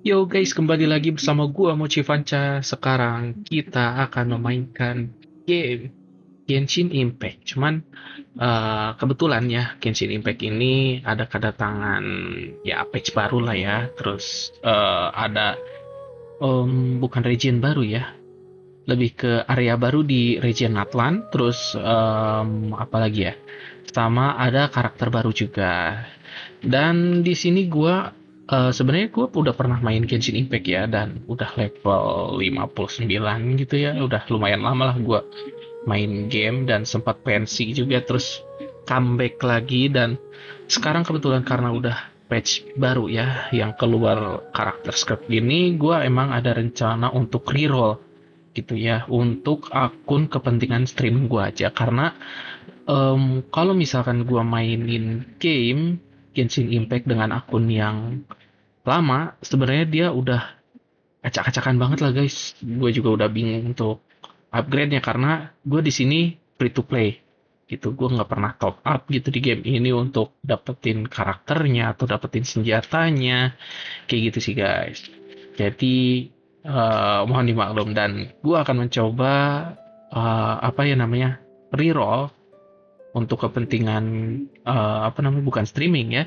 Yo guys, kembali lagi bersama gua Mochi Vanca. Sekarang kita akan memainkan game Genshin Impact. Cuman kebetulan ya Genshin Impact ini ada kedatangan ya patch baru lah ya. Terus ada bukan region baru ya, lebih ke area baru di region Natlan. Terus apa lagi ya? Sama ada karakter baru juga. Dan di sini gua sebenarnya gua udah pernah main Genshin Impact ya dan udah level 59 gitu ya. Udah lumayan lama lah gua main game dan sempat pensi juga terus comeback lagi dan sekarang kebetulan karena udah patch baru ya yang keluar karakter script ini, gua emang ada rencana untuk reroll gitu ya untuk akun kepentingan stream gua aja karena kalau misalkan gua mainin game Genshin Impact dengan akun yang lama, sebenarnya dia udah acak-acakan banget lah guys. Gue juga udah bingung untuk upgrade-nya karena gue di sini free to play gitu. Gue nggak pernah top up gitu di game ini untuk dapetin karakternya atau dapetin senjatanya kayak gitu sih guys. Jadi mohon dimaklum dan gue akan mencoba apa ya namanya reroll untuk kepentingan apa namanya bukan streaming ya,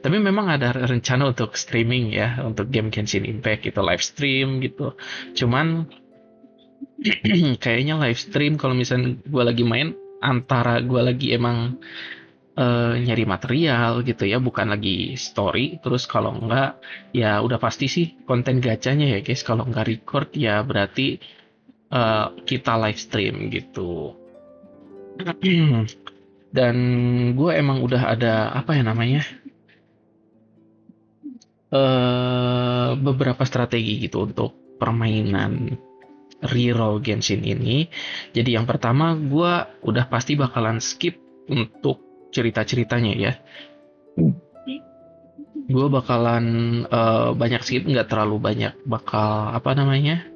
tapi memang ada rencana untuk streaming ya untuk game Genshin Impact gitu live stream gitu. Cuman kayaknya live stream kalau misalnya gue lagi main antara gue lagi emang nyari material gitu ya bukan lagi story, terus kalau enggak ya udah pasti sih konten gacanya ya guys, kalau enggak record ya berarti kita live stream gitu. Dan gue emang udah ada apa ya namanya beberapa strategi gitu untuk permainan reroll Genshin ini. Jadi yang pertama gue udah pasti bakalan skip untuk cerita-ceritanya ya. Gue bakalan banyak skip, nggak terlalu banyak bakal apa namanya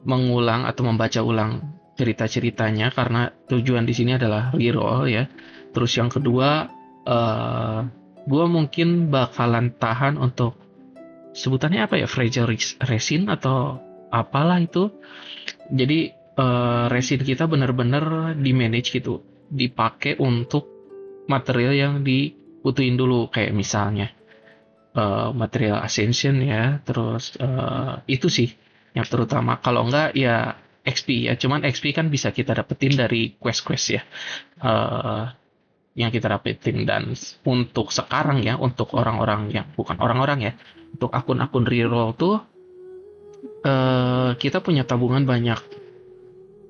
mengulang atau membaca ulang cerita-ceritanya karena tujuan di sini adalah reroll ya. Terus yang kedua, uh, gue mungkin bakalan tahan untuk sebutannya apa ya, fragile resin atau apalah itu. Jadi resin kita benar-benar di manage gitu, dipakai untuk material yang dibutuhin dulu kayak misalnya material ascension ya, terus itu sih yang terutama. Kalau enggak ya XP ya, cuman XP kan bisa kita dapetin dari quest-quest ya, eh, yang kita dapetin. Dan untuk sekarang ya, untuk orang-orang yang bukan orang-orang ya, untuk akun-akun reroll tuh kita punya tabungan banyak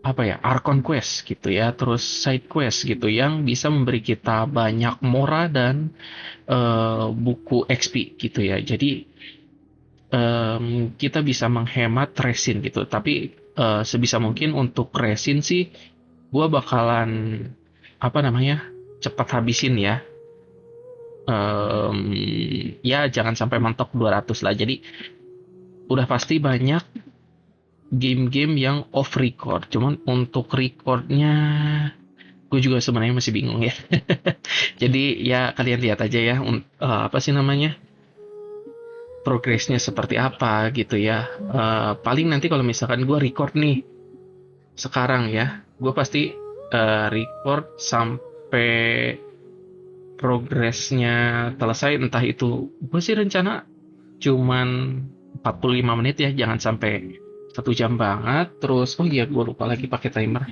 apa ya, Archon quest gitu ya, terus side quest gitu yang bisa memberi kita banyak mora dan buku XP gitu ya. Jadi kita bisa menghemat resin gitu. Tapi sebisa mungkin untuk resin sih, gue bakalan apa namanya cepat habisin ya. Ya jangan sampai mentok 200 lah. Jadi udah pasti banyak game-game yang off record. Cuman untuk recordnya gue juga sebenarnya masih bingung ya. Jadi ya kalian lihat aja ya apa sih namanya progresnya seperti apa gitu ya. Paling nanti kalau misalkan gue record nih sekarang ya, gue pasti record sampai progresnya selesai. Entah itu gue sih rencana cuman 45 menit ya, jangan sampai 1 jam banget. Terus oh iya gue lupa lagi pakai timer.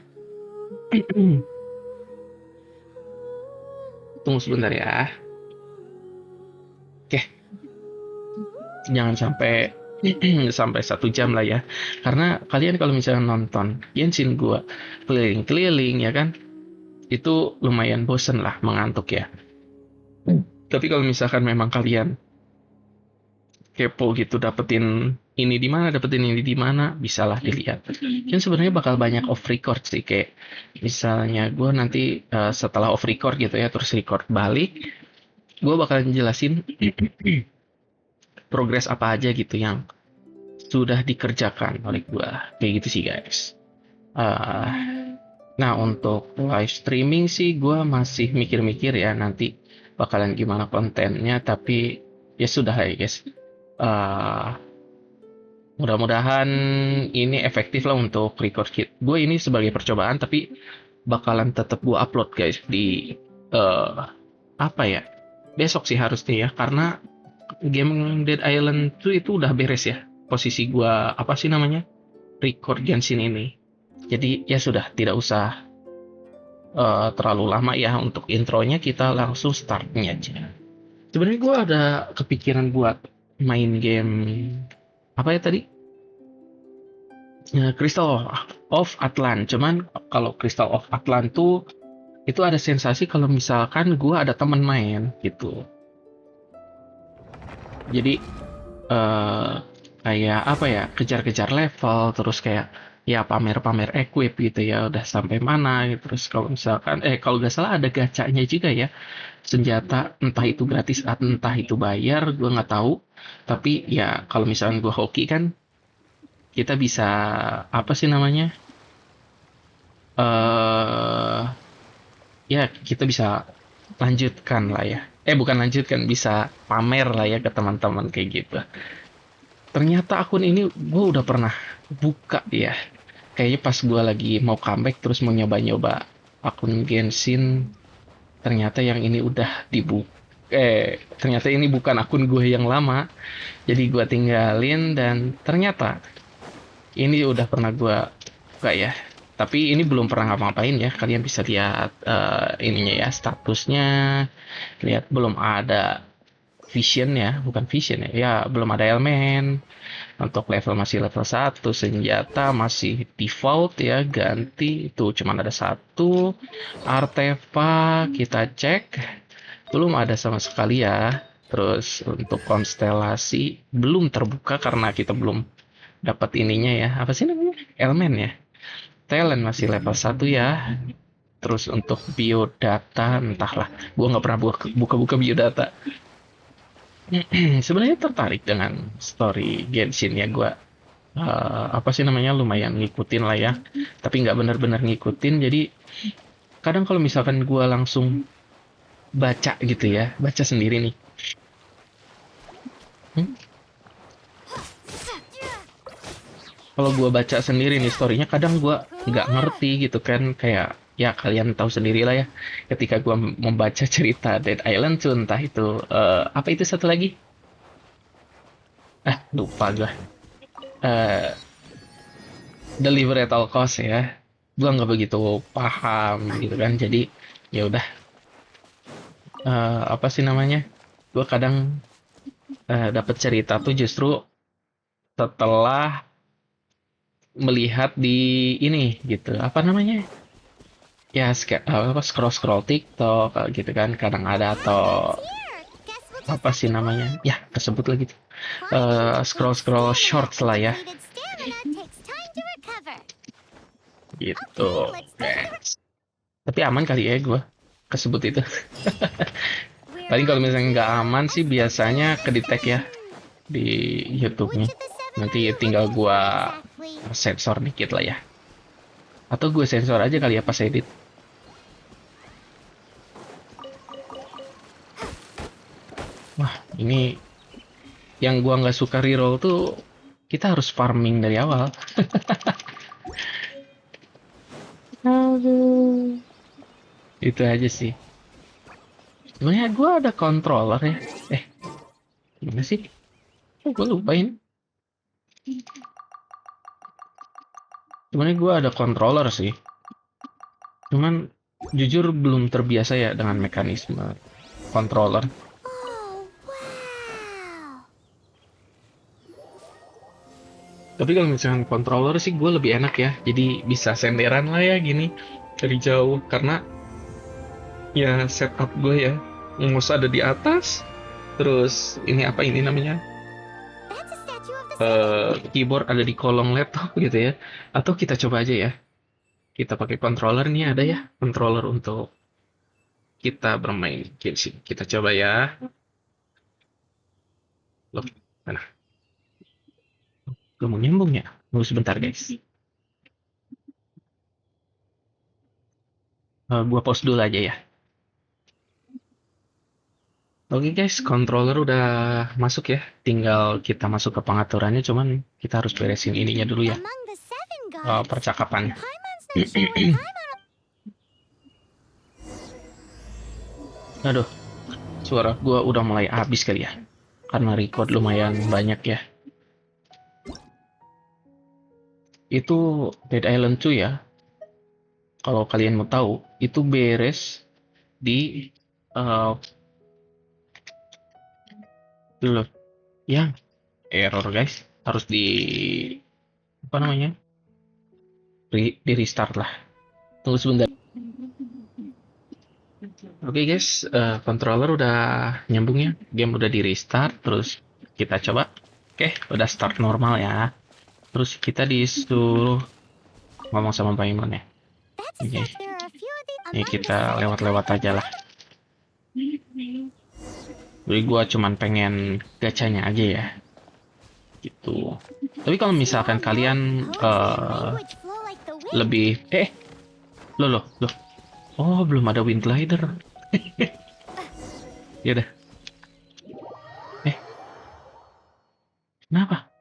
Tunggu sebentar ya. Oke, jangan sampai sampai 1 jam lah ya, karena kalian kalau misalnya nonton Genshin gua keliling-keliling ya kan, itu lumayan bosen lah, mengantuk ya. Tapi kalau misalkan memang kalian kepo gitu dapetin ini di mana, dapetin ini di mana, bisalah dilihat. Kan sebenarnya bakal banyak off record sih, kayak misalnya gue nanti setelah off record gitu ya, terus record balik, gue bakal jelasin progres apa aja gitu yang sudah dikerjakan oleh gue, kayak gitu sih guys. Eh, nah untuk live streaming sih gue masih mikir-mikir ya nanti bakalan gimana kontennya, tapi ya sudah lah ya guys. Eh, Mudah-mudahan ini efektif lah untuk record kit. Gue ini sebagai percobaan, tapi bakalan tetap gue upload guys di eh apa ya? Besok sih harusnya ya, karena game Dead Island 2 itu udah beres ya. Posisi gue apa sih namanya? Record Genshin ini. Jadi ya sudah, tidak usah terlalu lama ya untuk intronya, kita langsung startnya aja. Sebenarnya gue ada kepikiran buat main game apa ya tadi? Crystal of Atlan. Cuman kalau Crystal of Atlan tuh itu ada sensasi kalau misalkan gue ada temen main gitu. Jadi eh kayak apa ya, kejar-kejar level, terus kayak ya pamer-pamer equip gitu ya, udah sampai mana gitu. Terus kalau misalkan kalau nggak salah ada gacanya juga ya, senjata entah itu gratis entah itu bayar, gue nggak tahu. Tapi ya kalau misalkan gue hoki kan, kita bisa apa sih namanya, eh ya kita bisa lanjutkan lah ya. Bukan lanjutkan, bisa pamer lah ya ke teman-teman kayak gitu. Ternyata akun ini gue udah pernah buka ya. Kayaknya pas gue lagi mau comeback terus mau nyoba-nyoba akun Genshin, ternyata yang ini udah dibuka. Ternyata ini bukan akun gue yang lama. Jadi gue tinggalin dan ternyata ini udah pernah gue buka ya. Tapi ini belum pernah ngapa-ngapain ya. Kalian bisa lihat ininya ya, statusnya. Lihat belum ada vision ya, bukan vision ya. Ya, belum ada elemen. Untuk level masih level 1, senjata masih default ya, ganti itu cuma ada satu. Artefak kita cek belum ada sama sekali ya. Terus untuk konstelasi belum terbuka karena kita belum dapat ininya ya. Apa sih namanya? Elemen ya. Talent masih level 1 ya. Terus untuk biodata entahlah. Gua nggak pernah buka-buka biodata. Sebenarnya tertarik dengan story Genshin ya, gua apa sih namanya, lumayan ngikutin lah ya, tapi nggak benar-benar ngikutin. Jadi kadang kalau misalkan gue langsung baca gitu ya, baca sendiri nih. Hmm? Kalau gue baca sendiri nih storynya, kadang gue nggak ngerti gitu kan, kayak ya kalian tahu sendiri lah ya, ketika gue membaca cerita Dead Island tuh, entah itu apa itu satu lagi, lupa gue, eh Deliver at all cost ya, gue nggak begitu paham gitu kan. Jadi ya udah, apa sih namanya, gue kadang dapat cerita tuh justru setelah melihat di ini gitu, apa namanya ya, apa, scroll scroll TikTok gitu kan, kadang ada, atau apa sih namanya ya, kesebut lagi tuh, scroll scroll shorts lah ya gitu guys. Tapi aman kali ya gue kesebut itu. Paling kalau misalnya nggak aman sih biasanya kedetek ya di YouTube-nya, nanti tinggal gua sensor dikit lah ya, atau gue sensor aja kali ya pas edit. Wah, ini yang gua nggak suka reroll tuh, kita harus farming dari awal. Aduh. Itu aja sih. Sebenarnya gua ada controller ya. Eh, gimana sih? Gue lupain. Sebenarnya gua ada controller sih. Cuman jujur belum terbiasa ya dengan mekanisme controller. Tapi kalau misalnya controller sih gue lebih enak ya. Jadi bisa senderan lah ya gini dari jauh, karena ya setup gue ya, mouse ada di atas, terus ini apa ini namanya, keyboard ada di kolong laptop gitu ya. Atau kita coba aja ya, kita pakai controller nih, ada ya controller untuk kita bermain game sih. Kita coba ya. Loh, mana? Gue mau nyambung ya? Tunggu sebentar guys. Gua pause dulu aja ya. Oke guys, controller udah masuk ya. Tinggal kita masuk ke pengaturannya, cuman kita harus beresin ininya dulu ya. Among the seven gods, Percakapan. Paimon's not sure what Paimon. Aduh, suara gua udah mulai habis kali ya. Karena record lumayan banyak ya. Itu Dead Island 2 ya. Kalau kalian mau tahu, itu beres di eh dulu ya, error guys. Harus di apa namanya? Di restart lah. Tunggu sebentar. Oke guys, controller udah nyambung ya. Game udah di restart, terus kita coba. Oke, udah start normal ya. Terus kita disuruh ngomong sama Paimon ya. That's a Oke, set. There are a few of the ini among the kita seven lewat-lewat aja lah. Jadi gua cuman pengen gacanya aja ya. Gitu. Tapi kalau misalkan kalian language flow like the wind. lebih loh. Oh, belum ada Wind Glider. Ya udah. Eh, kenapa?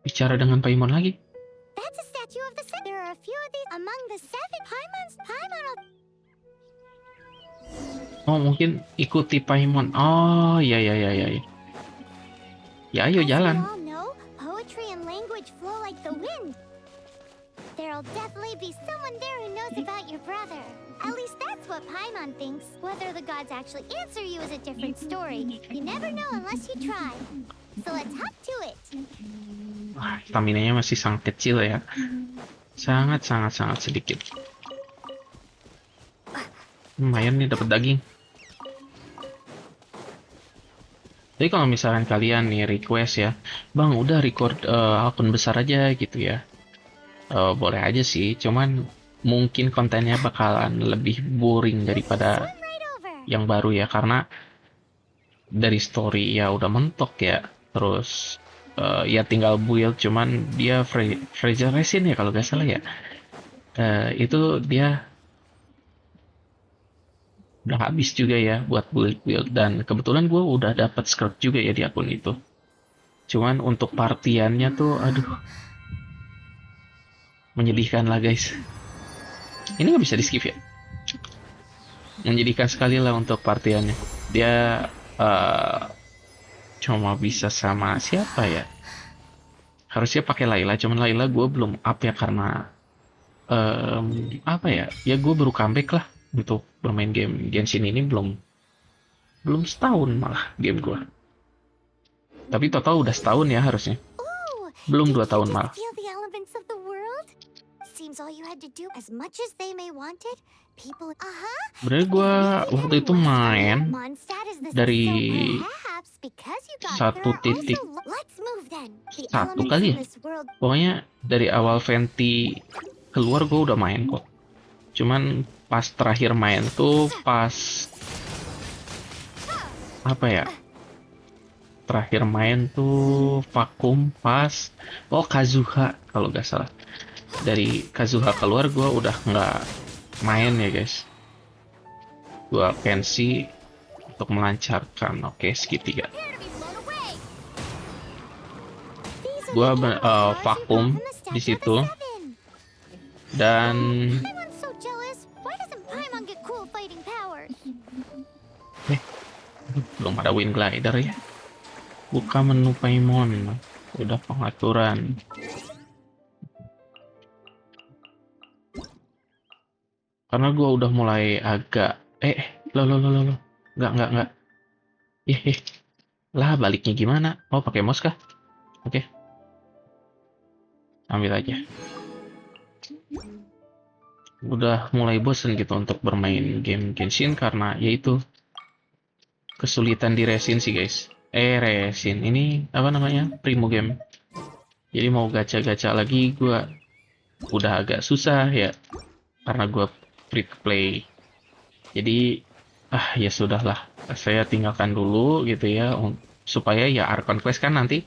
Bicara dengan Paimon lagi. That's a statue of the seven. There are a few of the among the seven. Paimon. Oh, mungkin ikuti Paimon. Oh, iya. Ya, ayo As we jalan. all know, poetry and language flow like the wind. There'll definitely be someone there who knows about your brother. At least that's what Paimon thinks. Whether the gods actually answer you is a different story. You never know unless you try. So let's hop to it. Wah, stamina-nya masih sangat kecil ya. Sangat sedikit. Lumayan nih dapat daging. Jadi kalau misalkan kalian nih request ya, Bang udah record akun besar aja gitu ya. Boleh aja sih, cuman mungkin kontennya bakalan lebih boring daripada Swim right over. yang baru ya, karena dari story ya udah mentok ya. Terus ya tinggal build, cuman dia Fraser Resin ya kalau nggak salah ya. Itu dia udah habis juga ya buat build, dan kebetulan gue udah dapat script juga ya di akun itu. Cuman untuk partiannya tuh aduh, menyedihkan lah guys. Ini nggak bisa di skip ya. Menyedihkan sekali lah untuk partiannya. Dia cuma bisa sama siapa ya, harusnya pakai Layla, cuman Layla gue belum up ya karena apa ya gue baru comeback lah untuk bermain game Genshin ini. Belum setahun malah game gue, tapi total udah setahun ya harusnya. Ooh, Belum did 2 you tahun just malah. feel the elements of the world? Seems all you had to do, as much as they may want it, people. Sebenarnya gue waktu itu main Mondstadt is the dari so perhaps because you got satu there are titik also. Let's move then. The satu elements kali in ya. this world. Pokoknya dari awal Venti keluar gue udah main kok. Cuman pas terakhir main tuh pas apa ya? Terakhir main tuh vakum pas Kazuha kalau nggak salah. Dari Kazuha keluar gue udah nggak main ya guys. Gue pensi untuk melancarkan. Oke, segitiga. Prepare to be blown away. These are Gue the animal stars you vakum got from the di Statue of the situ Seven. dan Paimon's so jealous. Why doesn't Paimon get cool fighting powers? belum ada Wind Glider ya. Buka menu Paimon, udah pengaturan. Karena gue udah mulai agak lo nggak lah, baliknya gimana? Oh, pakai mouse kah? Oke, ambil aja. Udah mulai bosen gitu untuk bermain game Genshin karena yaitu kesulitan di resin sih guys. Resin ini apa namanya, Primo Game. Jadi mau gacha-gacha lagi gue udah agak susah ya, karena gue free to play. Jadi ya sudahlah, saya tinggalkan dulu gitu ya, supaya ya Archon Quest kan nanti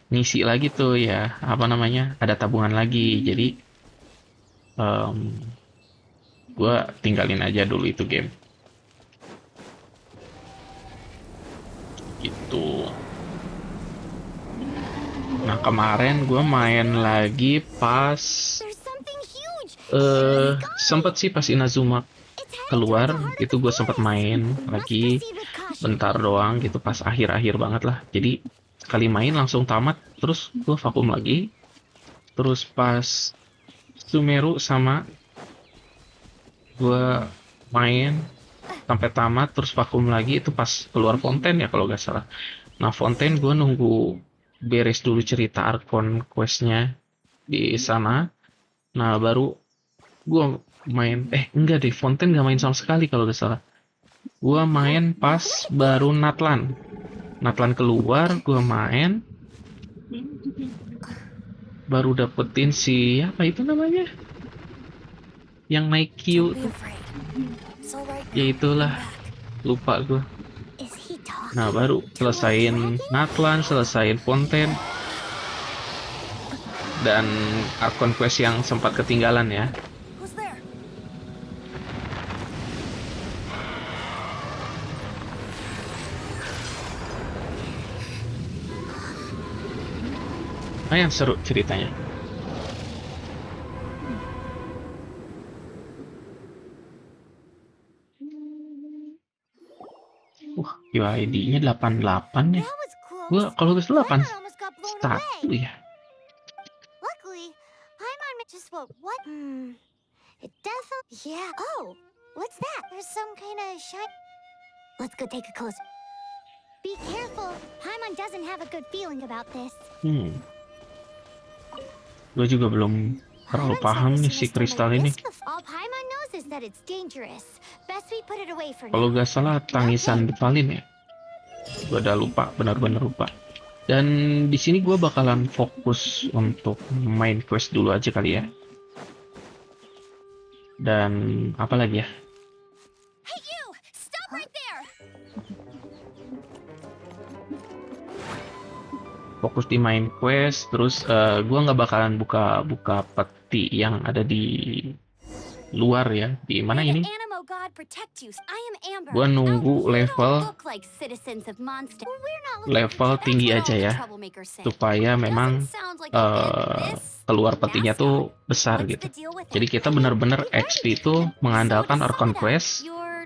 ngisi lagi tuh ya, apa namanya, ada tabungan lagi. Jadi gue tinggalin aja dulu itu game. Itu. Nah, kemarin gue main lagi pas There's something huge. It's coming. sempet sih pas Inazuma It's heading keluar, towards the heart of itu the gue sempet forest. main Must lagi proceed with caution. bentar doang gitu pas akhir-akhir banget lah. Jadi sekali main langsung tamat, terus gue vakum lagi. Terus pas Sumeru sama gue main sampai tamat, terus vakum lagi itu pas keluar Fontaine ya kalau nggak salah. Nah, Fontaine gue nunggu beres dulu cerita Archon questnya di sana. Nah, baru gue main. Enggak deh, Fontaine nggak main sama sekali kalau nggak salah. Gue main pas baru Natlan. Natlan keluar, gue main. Baru dapetin si apa itu namanya? Yang naik Q Don't be tuh. afraid. It's all right Ya now. itulah, Come back. lupa gue. Is he talking Nah, baru to a selesain dragon? Natlan, selesain Fontaine, dan Archon quest yang sempat ketinggalan ya. Who's there? Lumayan seru ceritanya. Wah, UID-nya 88 ya. That was close. Gua kalau nggak salah Paimon almost got blown 81 away. ya. Luckily, Paimon just what? It definitely. Yeah. Oh, what's that? There's some kind of shine. Let's go take a close. Be careful. Paimon doesn't have a good feeling about this. Gue juga belum terlalu Paimon's paham never nih seen si a stone kristal like ini. this before. All Paimon knows is that it's dangerous. Best we put it away for Kalau now. nggak salah tangisan Dvalin ya. Gue udah lupa, benar-benar lupa. Dan di sini gue bakalan fokus untuk main quest dulu aja kali ya. Dan apa lagi ya? Hey you! Stop right there! Fokus di main quest, terus gue nggak bakalan buka peti yang ada di luar ya. Di mana May ini? the Animo God protect you. I am Amber. Gua nunggu Now, we level- don't look like citizens of Mondstadt. We're not looking Level That's tinggi what aja all the ya, troublemakers say. supaya memang Doesn't sound like you abandoned this. keluar petinya tuh besar What's gitu. the deal with Jadi it? kita benar-benar XP itu mengandalkan So to Archon sum it up, Quest. you're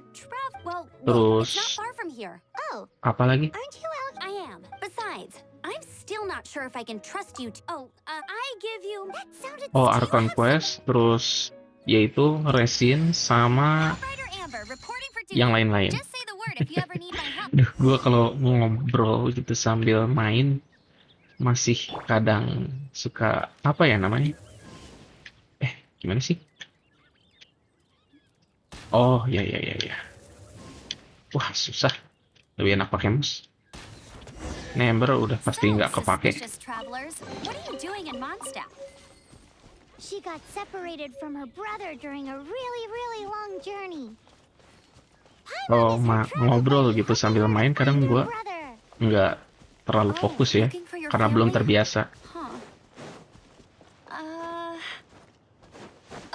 well, Terus it's not far from here. Oh, apa lagi? aren't you out? I am. Besides, I'm still not sure if I can trust you. I give you. That sounded. Oh, Do you Archon have Quest, terus yaitu resin sama Outrider Amber reporting for duty. yang lain-lain. Just say the word if you ever need my help. Duh, gue kalau ngobrol gitu sambil main masih kadang suka apa ya namanya? Gimana sih? Oh, ya. Wah, susah. Lebih enak pakai mouse. Ember udah pasti nggak So, kepake. suspicious travelers, what are you doing in Mondstadt? She got separated from her brother during a really, really long journey. Kalau ngobrol gitu sambil main kadang gue nggak terlalu fokus ya, Looking for your karena belum family? terbiasa. Huh.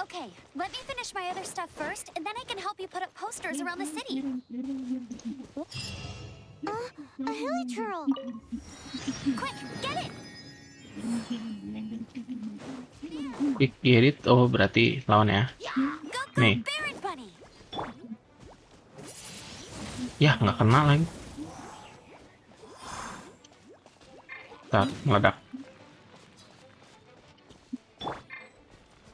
Okay, let me finish my other stuff first, and then I can help you put up posters around the city. A hilly turtle. Quick, get it! Quick get it, oh berarti lawan ya. Go, Nih. Baron Bunny! Ya nggak kena lagi. Tak meledak.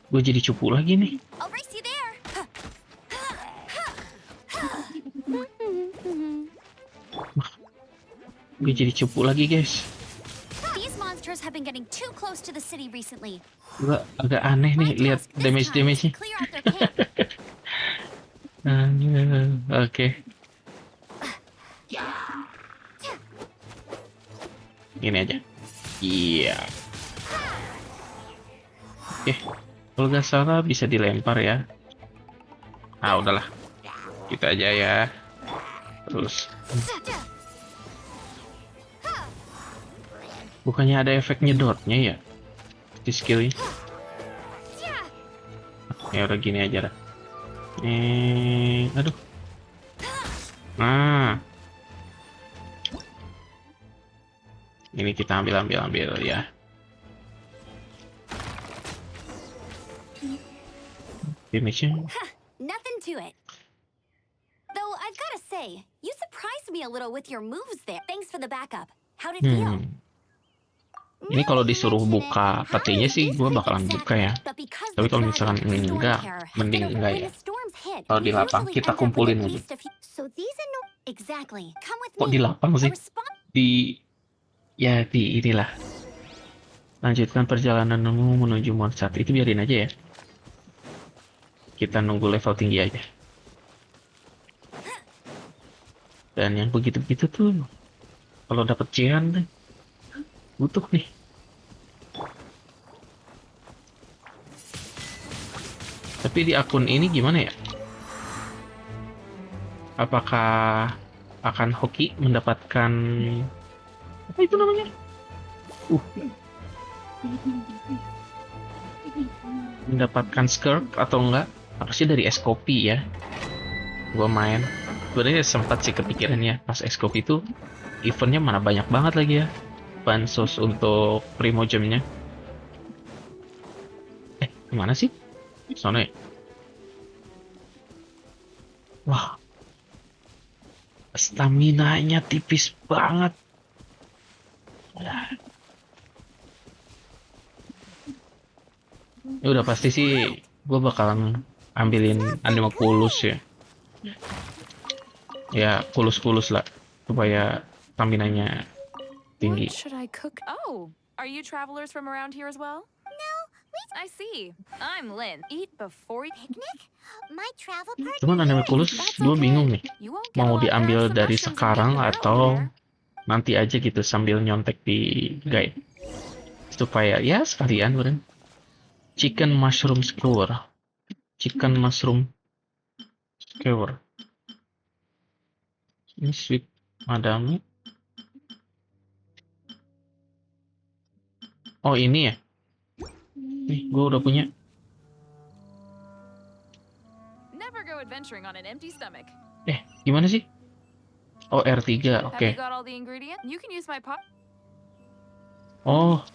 Gue jadi cupu lagi nih. I'll race you there! Gue jadi cupu lagi guys. These monsters have been getting too close to the city recently. Gue agak aneh My nih lihat task this time is damage-nya. to clear out their camp. Oke. Gini aja. Iya. Oke. Kalau nggak salah bisa dilempar ya. Ah udahlah. Kita aja ya. Terus. Bukannya ada efek nyedotnya ya? Di skillnya. Ya udah gini aja dah. Aduh. Nah. Ini kita ambil ya. Finishnya. Nothing to it. Though I've gotta say, you surprised me a little with your moves there. Thanks for the backup. How'd it feel? Ini kalau disuruh buka petinya sih gue bakalan buka ya. Tapi kalau misalkan enggak, mending enggak ya. Kalau di lapang kita kumpulin aja. Exactly. Come with Kok di me. lapang sih? Di inilah. Lanjutkan perjalananmu menuju Mondstadt. Itu biarin aja ya. Kita nunggu level tinggi aja. Dan yang begitu-begitu tuh, kalau dapet cian, butuh nih. Tapi di akun ini gimana ya? Apakah akan hoki mendapatkan apa itu namanya? Mendapatkan skirt atau enggak? Harusnya dari Escopy ya. Gua main. Sebenarnya sempat sih kepikirannya pas Escopy itu eventnya mana banyak banget lagi ya. Bansos untuk Primogem-nya. Gimana sih? Sono ya? Wah. Stamina-nya tipis banget. Ya udah pasti sih gue bakalan ambilin Animalculus ya. Ya kulus-kulus lah supaya stamina-nya tinggi. What should I cook? Oh, are you travelers from around here as well? No, I see. I'm Lynn. Eat before you picnic? My travel partner. Cuman Animalculus gue bingung nih. You won't get a Mau lot diambil past the dari mushrooms and sekarang bacon atau earlier. nanti aja gitu sambil nyontek di guide. Supaya ya sekalian beren. Chicken mushroom skewer. Chicken mushroom skewer. Ini sweet madame. Oh ini ya. Nih gue udah punya. Never go adventuring on an empty stomach. Gimana sih? Oh R3, Have oke. you got all the ingredients? You can use my pot. Oh,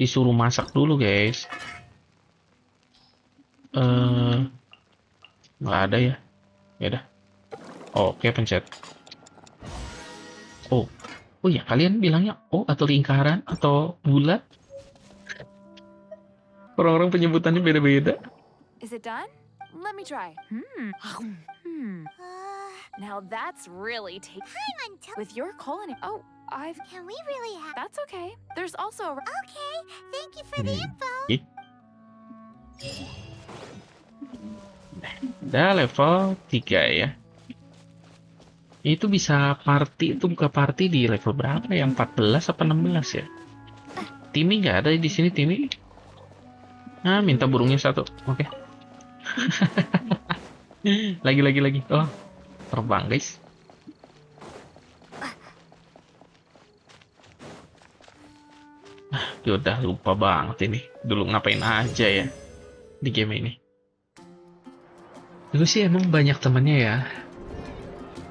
disuruh masak dulu guys. Nggak ada ya. Ya udah. Oke, pencet. Oh ya kalian bilangnya atau lingkaran atau bulat? Orang-orang penyebutannya beda-beda. Is it done? Let me try. Now that's really with your colon. Oh, Can we really have? That's okay. There's also a Okay, thank you for the info. Udah level 3 ya. Itu bisa party, itu buka party di level berapa ya? 14 apa 16 ya? Timmy nggak ada di sini, Timmy. Nah, minta burungnya satu. Oke. Lagi. Oh, terbang guys. Ya udah lupa banget ini. Dulu ngapain aja ya di game ini. Dulu sih emang banyak temennya ya.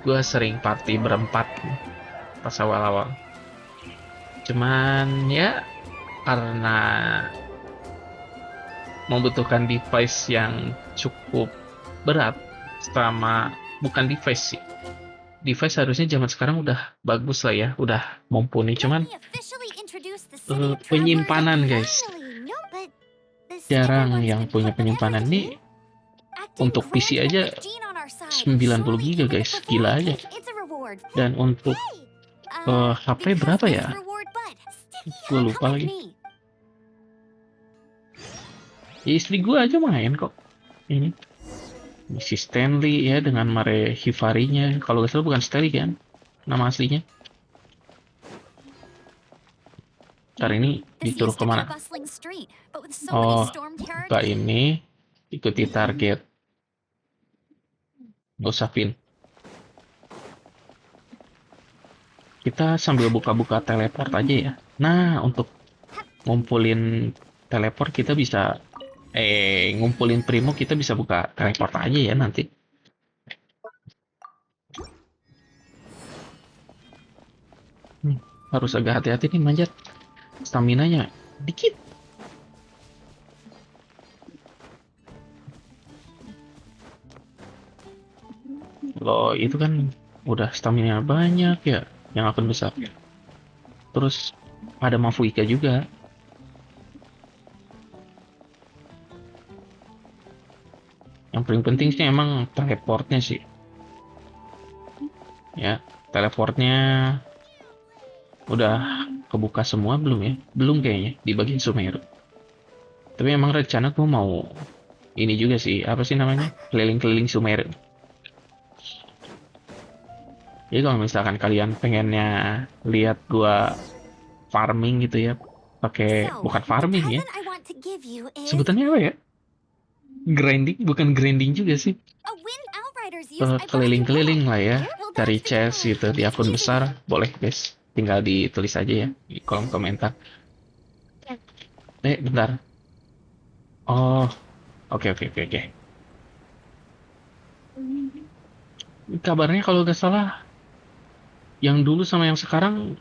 Gue sering party berempat pas awal-awal. Cuman ya karena membutuhkan device yang cukup berat sama bukan device sih. Device harusnya zaman sekarang udah bagus lah ya, udah mumpuni. Cuman penyimpanan guys, jarang yang punya penyimpanan nih. Untuk PC aja 90 GB guys, gila aja. Dan untuk HP berapa ya? Gue lupa lagi. Ya, istri gue aja main kok. Ini si Stanley ya dengan Mare Hifarinya. Kalau gak salah bukan Stanley kan nama aslinya. Ntar ini disuruh kemana? Oh, buka ini, ikuti target. Gak usah pin. Kita sambil buka-buka teleport aja ya. Nah, untuk ngumpulin teleport kita bisa ngumpulin Primo kita bisa buka teleport aja ya nanti. harus agak hati-hati nih manjat. Stamina-nya dikit. Loh, itu kan udah stamina banyak ya, yang akun besar. Terus ada Mafuika juga. Yang paling penting sih emang teleportnya sih. Ya, teleportnya udah kebuka semua belum ya? Belum kayaknya di bagian Sumeru. Tapi emang rencana gue mau ini juga sih, apa sih namanya? Keliling-keliling Sumeru. Jadi kalau misalkan kalian pengennya lihat gua farming gitu ya, pakai So, bukan the farming ya. present I want to give you is Sebutannya apa ya? Grinding, bukan grinding juga sih. a wind outriders use I bought at your Keliling-keliling mall. lah ya, Well, cari that's the chest goal. gitu di It's akun easy. besar, boleh guys. Tinggal ditulis aja ya di kolom komentar. Bentar. Oh, oke oke oke oke. Kabarnya kalau nggak salah, yang dulu sama yang sekarang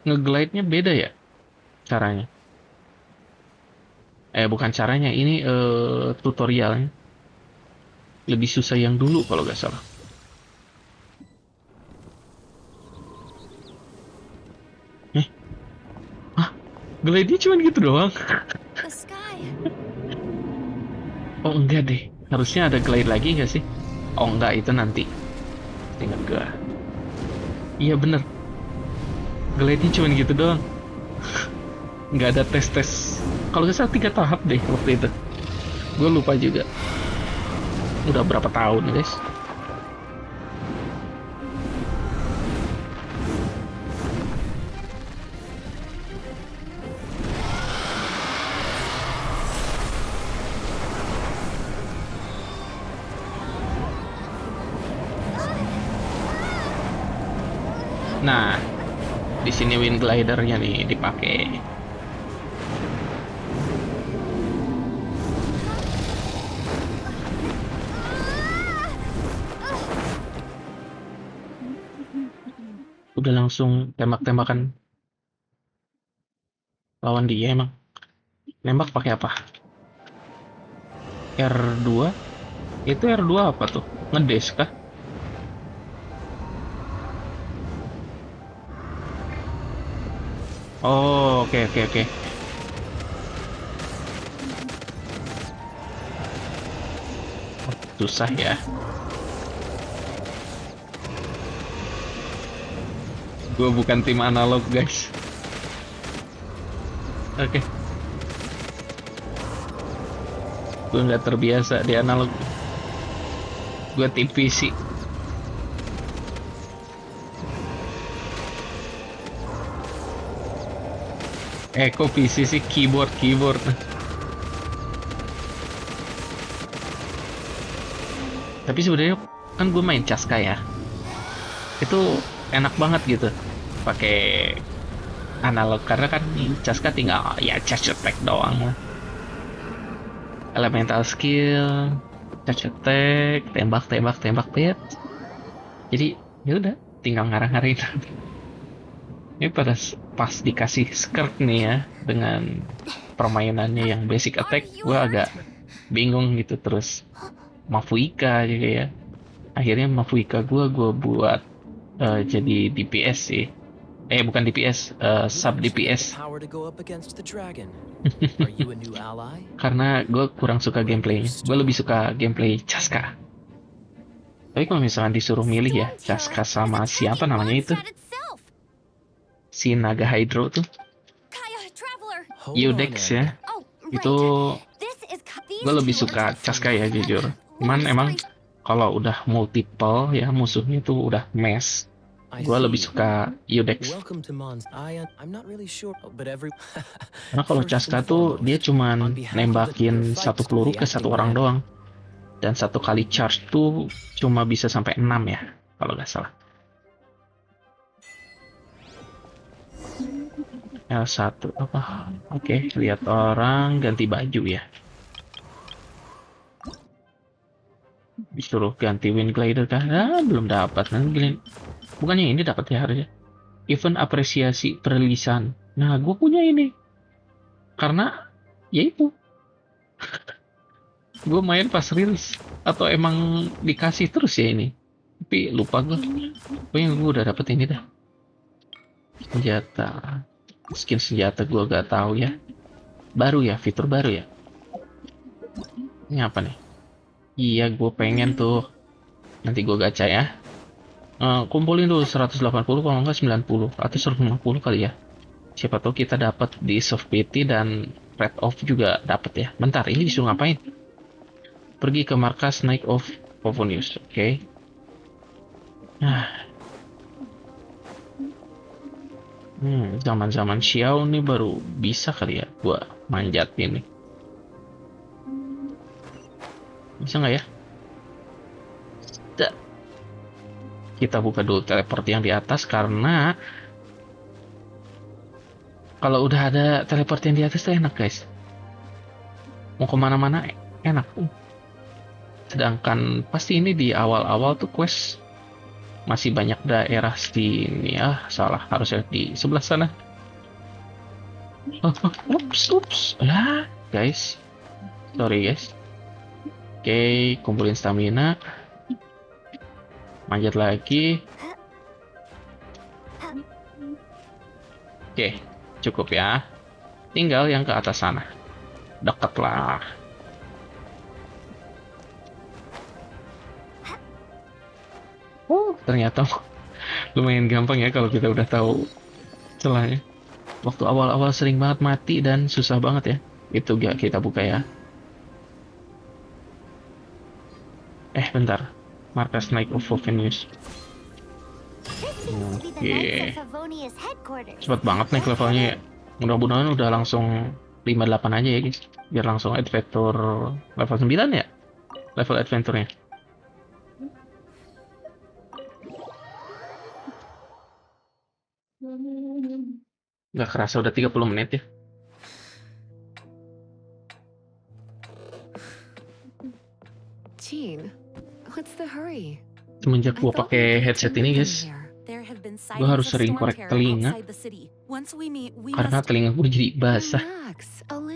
ngeglide-nya beda ya caranya. Bukan caranya, ini tutorialnya. Lebih susah yang dulu kalau nggak salah. Eh, glide-nya cuma gitu doang. The sky. Oh enggak deh, harusnya ada glide lagi nggak sih? Oh enggak, itu nanti. Ingat gua. Iya bener, glide-nya cuma gitu doang. Nggak ada tes-tes. Kalau nggak salah 3 tahap deh waktu itu. Gue lupa juga. Udah berapa tahun guys? Nah, di sini wind glidernya nih dipakai. Udah langsung tembak-tembakan lawan dia emang. Nembak pakai apa? R2? Itu R2 apa tuh? Ngedes kah? Oh, oke oke oke. Susah ya. Gue bukan tim analog guys. Oke. Gue nggak terbiasa di analog. Gue tim PC. Kok PC sih, keyboard. Tapi sebenarnya kan gue main Casca ya. Itu enak banget gitu pakai analog karena kan Casca tinggal ya charge attack doang lah. Elemental skill, charge attack, tembak pet. Jadi ya udah tinggal ngarang-ngarain. Ini pas dikasih skirt nih ya dengan permainannya yang basic attack, gue agak bingung gitu. Terus Mafuika juga ya. Akhirnya Mafuika gue buat jadi DPS sih. Bukan DPS, sub DPS. Karena gue kurang suka gameplaynya. Gue lebih suka gameplay Casca. Tapi kalau misalkan disuruh milih ya, Casca sama siapa namanya itu? Si Naga Hydro tuh, Eudex ya. Itu gue lebih suka Casca ya jujur. Cuman emang kalau udah multiple ya musuhnya tuh udah mess. Gue lebih suka Eudex. Karena kalau Casca tuh dia cuman nembakin satu peluru ke satu orang doang. Dan satu kali charge tuh cuma bisa sampai 6 ya, kalau nggak salah. L1 apa? Oke, lihat orang ganti baju ya. Disuruh ganti wind glider kan? Belum dapat. Bukannya ini dapat ya harusnya. event apresiasi perilisan. Nah, gue punya ini karena ya itu gue main pas rilis atau emang dikasih terus ya ini. Tapi lupa gue. Pokoknya gue udah dapet ini dah. Senjata. Skin senjata gue gak tahu ya. Baru ya, fitur baru ya. Ini apa nih? Iya, gue pengen tuh. Nanti gue gacha ya. Kumpulin dulu 180 kalau nggak 90 atau 150 kali ya. Siapa tahu kita dapat di soft PT dan red off juga dapat ya. Bentar, ini disuruh ngapain? Pergi ke markas Night of Favonius. Oke. Nah. Zaman-zaman Xiao nih baru bisa kali ya gua manjat ini. Bisa nggak ya? Kita buka dulu teleport yang di atas karena kalau udah ada teleport yang di atas tuh enak guys. Mau kemana-mana enak. Sedangkan pasti ini di awal-awal tuh quest masih banyak daerah sini. Salah, harusnya di sebelah sana. Ups. Lah, guys. Sorry guys. Oke, kumpulin stamina. Manjat lagi. Oke, cukup ya. Tinggal yang ke atas sana. Deket lah. Ternyata lumayan gampang ya kalau kita udah tahu celahnya. Waktu awal-awal sering banget mati dan susah banget ya. Itu gak kita buka ya. Bentar. Markas Night of Favonius. Oke. Cepet banget nih levelnya ya. Mudah-mudahan udah langsung 58 aja ya guys. Biar langsung adventure level 9 ya. Level adventure-nya. Nggak kerasa udah 30 menit ya. Jean, what's the hurry? Semenjak gua pakai headset ini guys, gua harus sering korek telinga karena telinga gua jadi basah.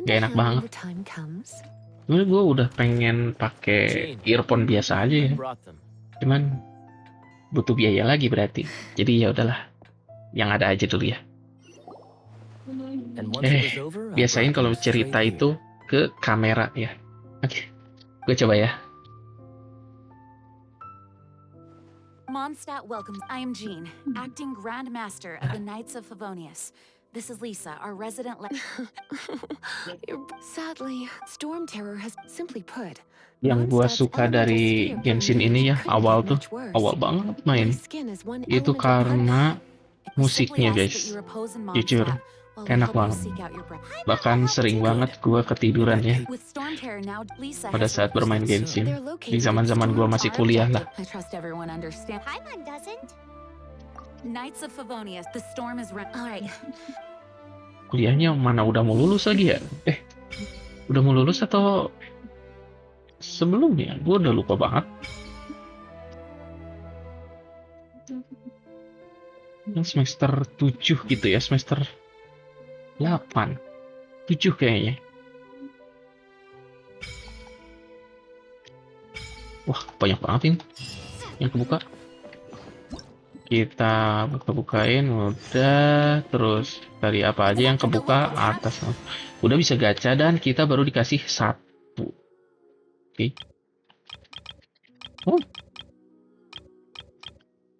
Gak enak banget. Sebenernya gua udah pengen pakai earphone biasa aja ya. Cuman butuh biaya lagi berarti. Jadi ya udahlah, yang ada aja dulu ya. Biasain kalau cerita itu ke kamera ya. Oke, gue coba ya. Mondstadt welcomes. I am Jean, acting Grand Master of the Knights of Favonius. This is Lisa, our resident. Sadly, Storm Terror has simply put. Yang gua suka dari Genshin ini ya, awal banget main. Itu karena musiknya guys. Jujur, enak banget. Bahkan sering banget gua ketiduran ya pada saat bermain Genshin. Di zaman-zaman gua masih kuliah lah. Knights of Favonius, the storm is alright. Kuliahnya mana udah mau lulus lagi ya? Udah mau lulus atau sebelumnya? Gua udah lupa banget. Yang semester 7 gitu ya, semester 8. 7 kayaknya. Wah, banyak banget ini yang kebuka. Kita buka-bukain udah, terus tadi apa aja yang kebuka atas. Udah bisa gacha dan kita baru dikasih 1. Oke.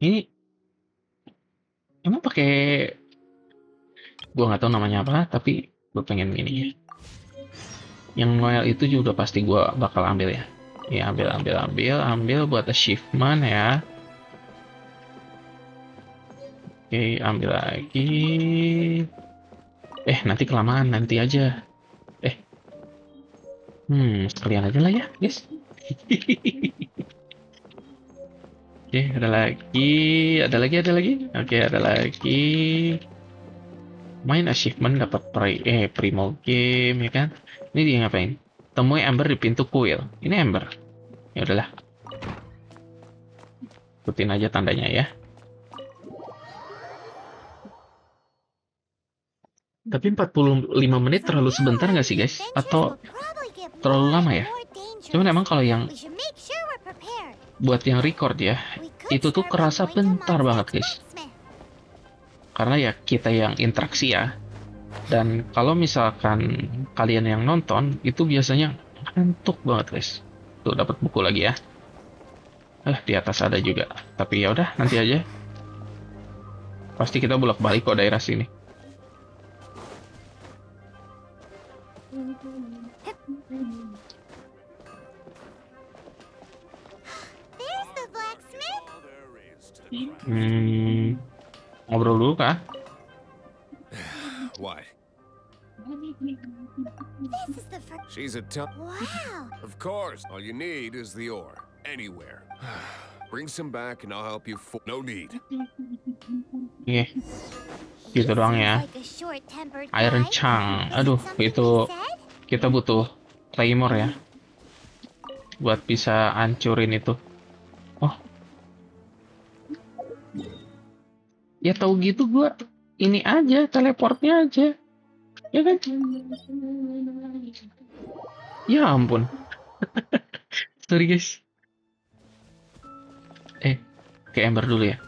Ini emang pakai, gua nggak tahu namanya apa, tapi gue pengen ini ya. Yang Noel itu juga pasti gua bakal ambil ya. Ya, ambil buat achievement ya. Oke, ambil lagi. Nanti kelamaan, nanti aja. Sekalian aja lah ya, guys. Oke, ada lagi. Oke, ada lagi. Main achievement dapat primo game ya kan. Ini dia ngapain? Temui Ember di pintu kuil. Ini Ember. Ya udahlah. Ikutin aja tandanya ya. Tapi 45 menit terlalu sebentar nggak sih guys? Atau terlalu lama ya? Cuman emang kalau yang buat yang record ya, itu tuh kerasa bentar banget guys. Karena ya kita yang interaksi ya. Dan kalau misalkan kalian yang nonton, itu biasanya ngantuk banget guys. Tuh dapat buku lagi ya. Di atas ada juga. Tapi ya udah nanti aja. Pasti kita bolak-balik kok daerah sini. There's the blacksmith. Ngobrol dulu kah? What? This is the first. She's a tough. Wow. Of course, all you need is the ore. Anywhere. Bring some back and I'll help you. No need. Iya. Gitu doang ya. Like a short-tempered Iron guy. Chang. Is it Aduh, something itu he said? kita butuh claymore ya. Buat bisa hancurin itu. Oh. Ya tahu gitu gua ini aja, teleportnya aja. Ya kan? Ya ampun. Sorry guys. Ke Ember dulu ya.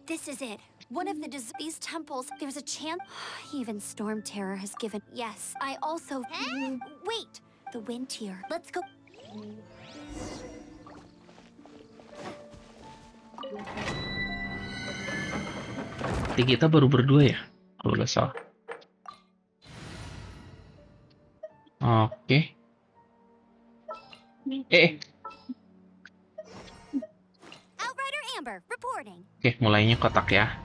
This is it. One of the disease temples. There's a chance. Even Storm Terror has given. Yes, I also. Wait, the wind tier. Let's go. Tapi kita baru berdua ya, kalau nggak salah. Oke. Outrider Amber reporting. Oke, mulainya kotak ya.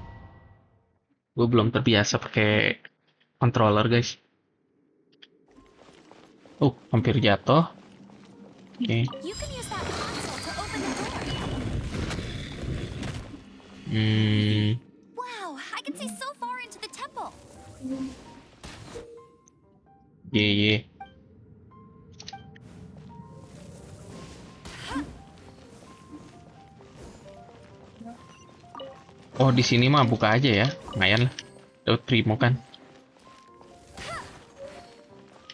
Gue belum terbiasa pakai controller guys. Hampir jatuh. Oke. You can use that console to open the door. Wow, I can see so far into the temple. Ye. Oh, di sini mah buka aja ya. Lumayan lah. Dapat primo kan.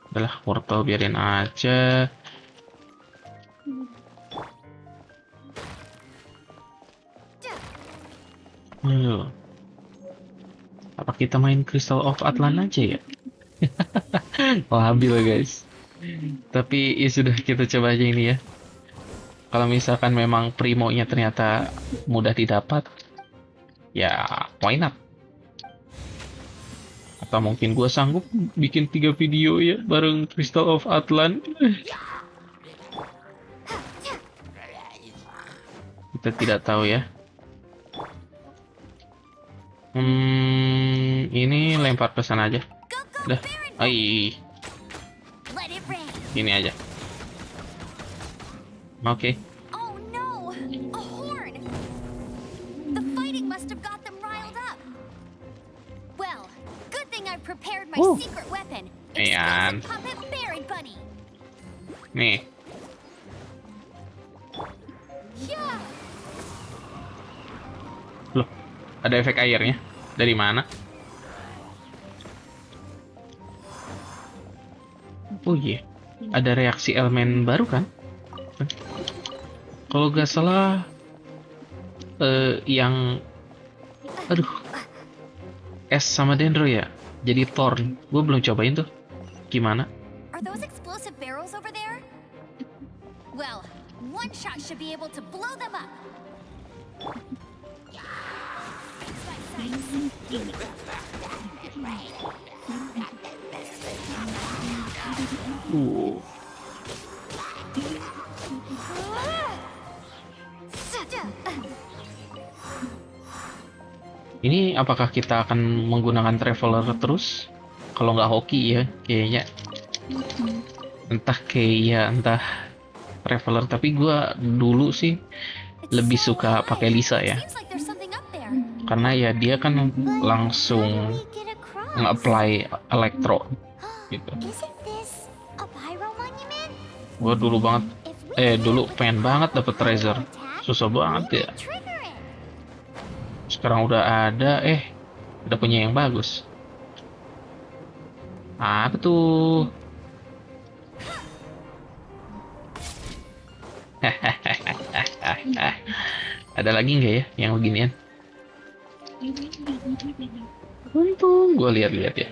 Udahlah, portal biarin aja. Apa kita main Crystal of Atlan aja ya? Labil guys. Tapi ya sudah, kita coba aja ini ya. Kalau misalkan memang primonya ternyata mudah didapat, ya why not? Atau mungkin gue sanggup bikin 3 video ya bareng Crystal of Atlan. Kita tidak tahu ya. Ini lempar pesan aja. Udah. Let it rain. Ini aja. Oke. Oh no! A horn! The fighting must have got them riled up. Well, good thing I prepared my Woo. secret weapon. Ayan. Explosive puppet berry bunny. Nih. Yeah. Loh, ada efek airnya. Dari mana? Oh iya, ada reaksi elemen baru kan? Kalau nggak salah, yang, es sama dendro ya. Jadi thorn. Gue belum cobain tuh. Gimana? Are those explosive barrels over there? Well, one shot should be able to blow them up. Ini apakah kita akan menggunakan traveler terus? Kalau nggak hoki ya, kayaknya. Entah entah traveler. Tapi gua dulu sih lebih suka pakai Lisa ya. Seems like there's something up there. Karena ya dia kan langsung We get across. nge-apply elektro gitu. Isn't this a pyro monument? Gua dulu banget, If we dulu hit pengen with banget a dapet power treasure. attack, Susah we banget ya. might trigger it. Sekarang udah ada, Udah punya yang bagus. Apa tuh? Ada lagi nggak ya yang beginian? Untung gue lihat-lihat ya.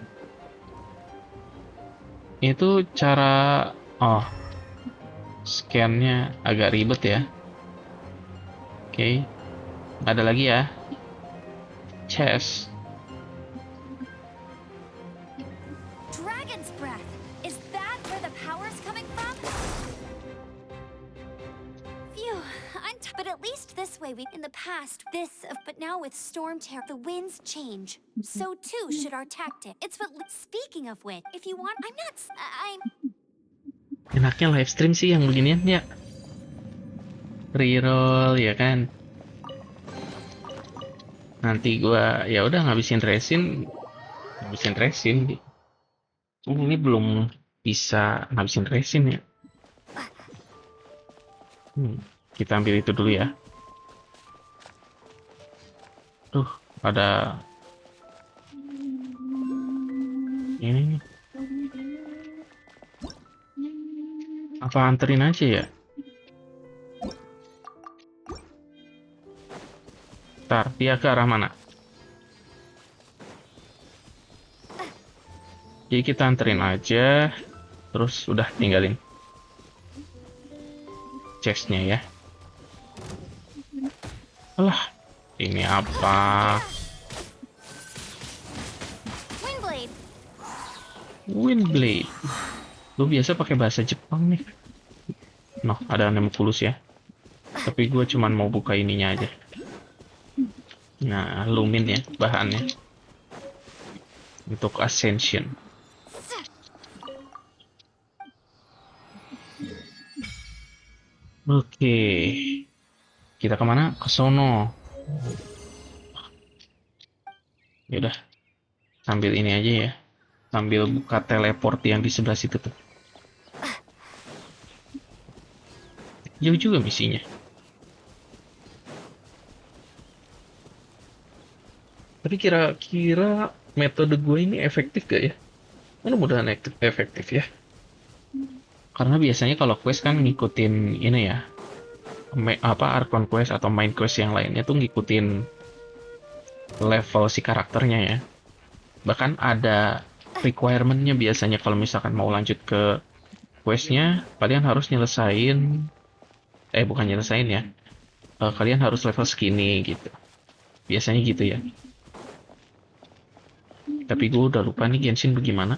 Itu cara, oh, scan-nya agak ribet ya. Oke, ada lagi ya. Chest. Dragon's breath. Is that where the power's coming from? Phew, but at least this way in the past, but now with Storm Terror, the winds change. So too should our tactic. It's what, speaking of which, if you want, I'm Enaknya live stream sih yang beginian ya. Reroll ya kan. Nanti gua ya udah ngabisin resin. Ini belum bisa ngabisin resin ya. Kita ambil itu dulu ya. Tuh, ada ini nih. Apa anterin aja ya? Ntar, dia ke arah mana? Jadi kita anterin aja, terus udah tinggalin chestnya ya. Alah, ini apa? Windblade. Windblade. Lu biasa pakai bahasa Jepang nih. Noh, ada Nemoculus ya. Tapi gue cuman mau buka ininya aja. Nah, lumin ya bahannya. Untuk Ascension. Oke. Kita kemana? Ke sono. Yaudah. Sambil ini aja ya. Sambil buka teleport yang di sebelah situ tuh. Jauh juga misinya. Tapi kira-kira metode gue ini efektif gak ya? Mudah-mudahan efektif ya. Karena biasanya kalau quest kan ngikutin ini ya. Archon quest atau main quest yang lainnya tuh ngikutin level si karakternya ya. Bahkan ada requirement-nya biasanya kalau misalkan mau lanjut ke questnya, kalian harus nyelesain, bukan nyelesain ya, kalian harus level segini gitu. Biasanya gitu ya. Tapi gue udah lupa nih Genshin bagaimana.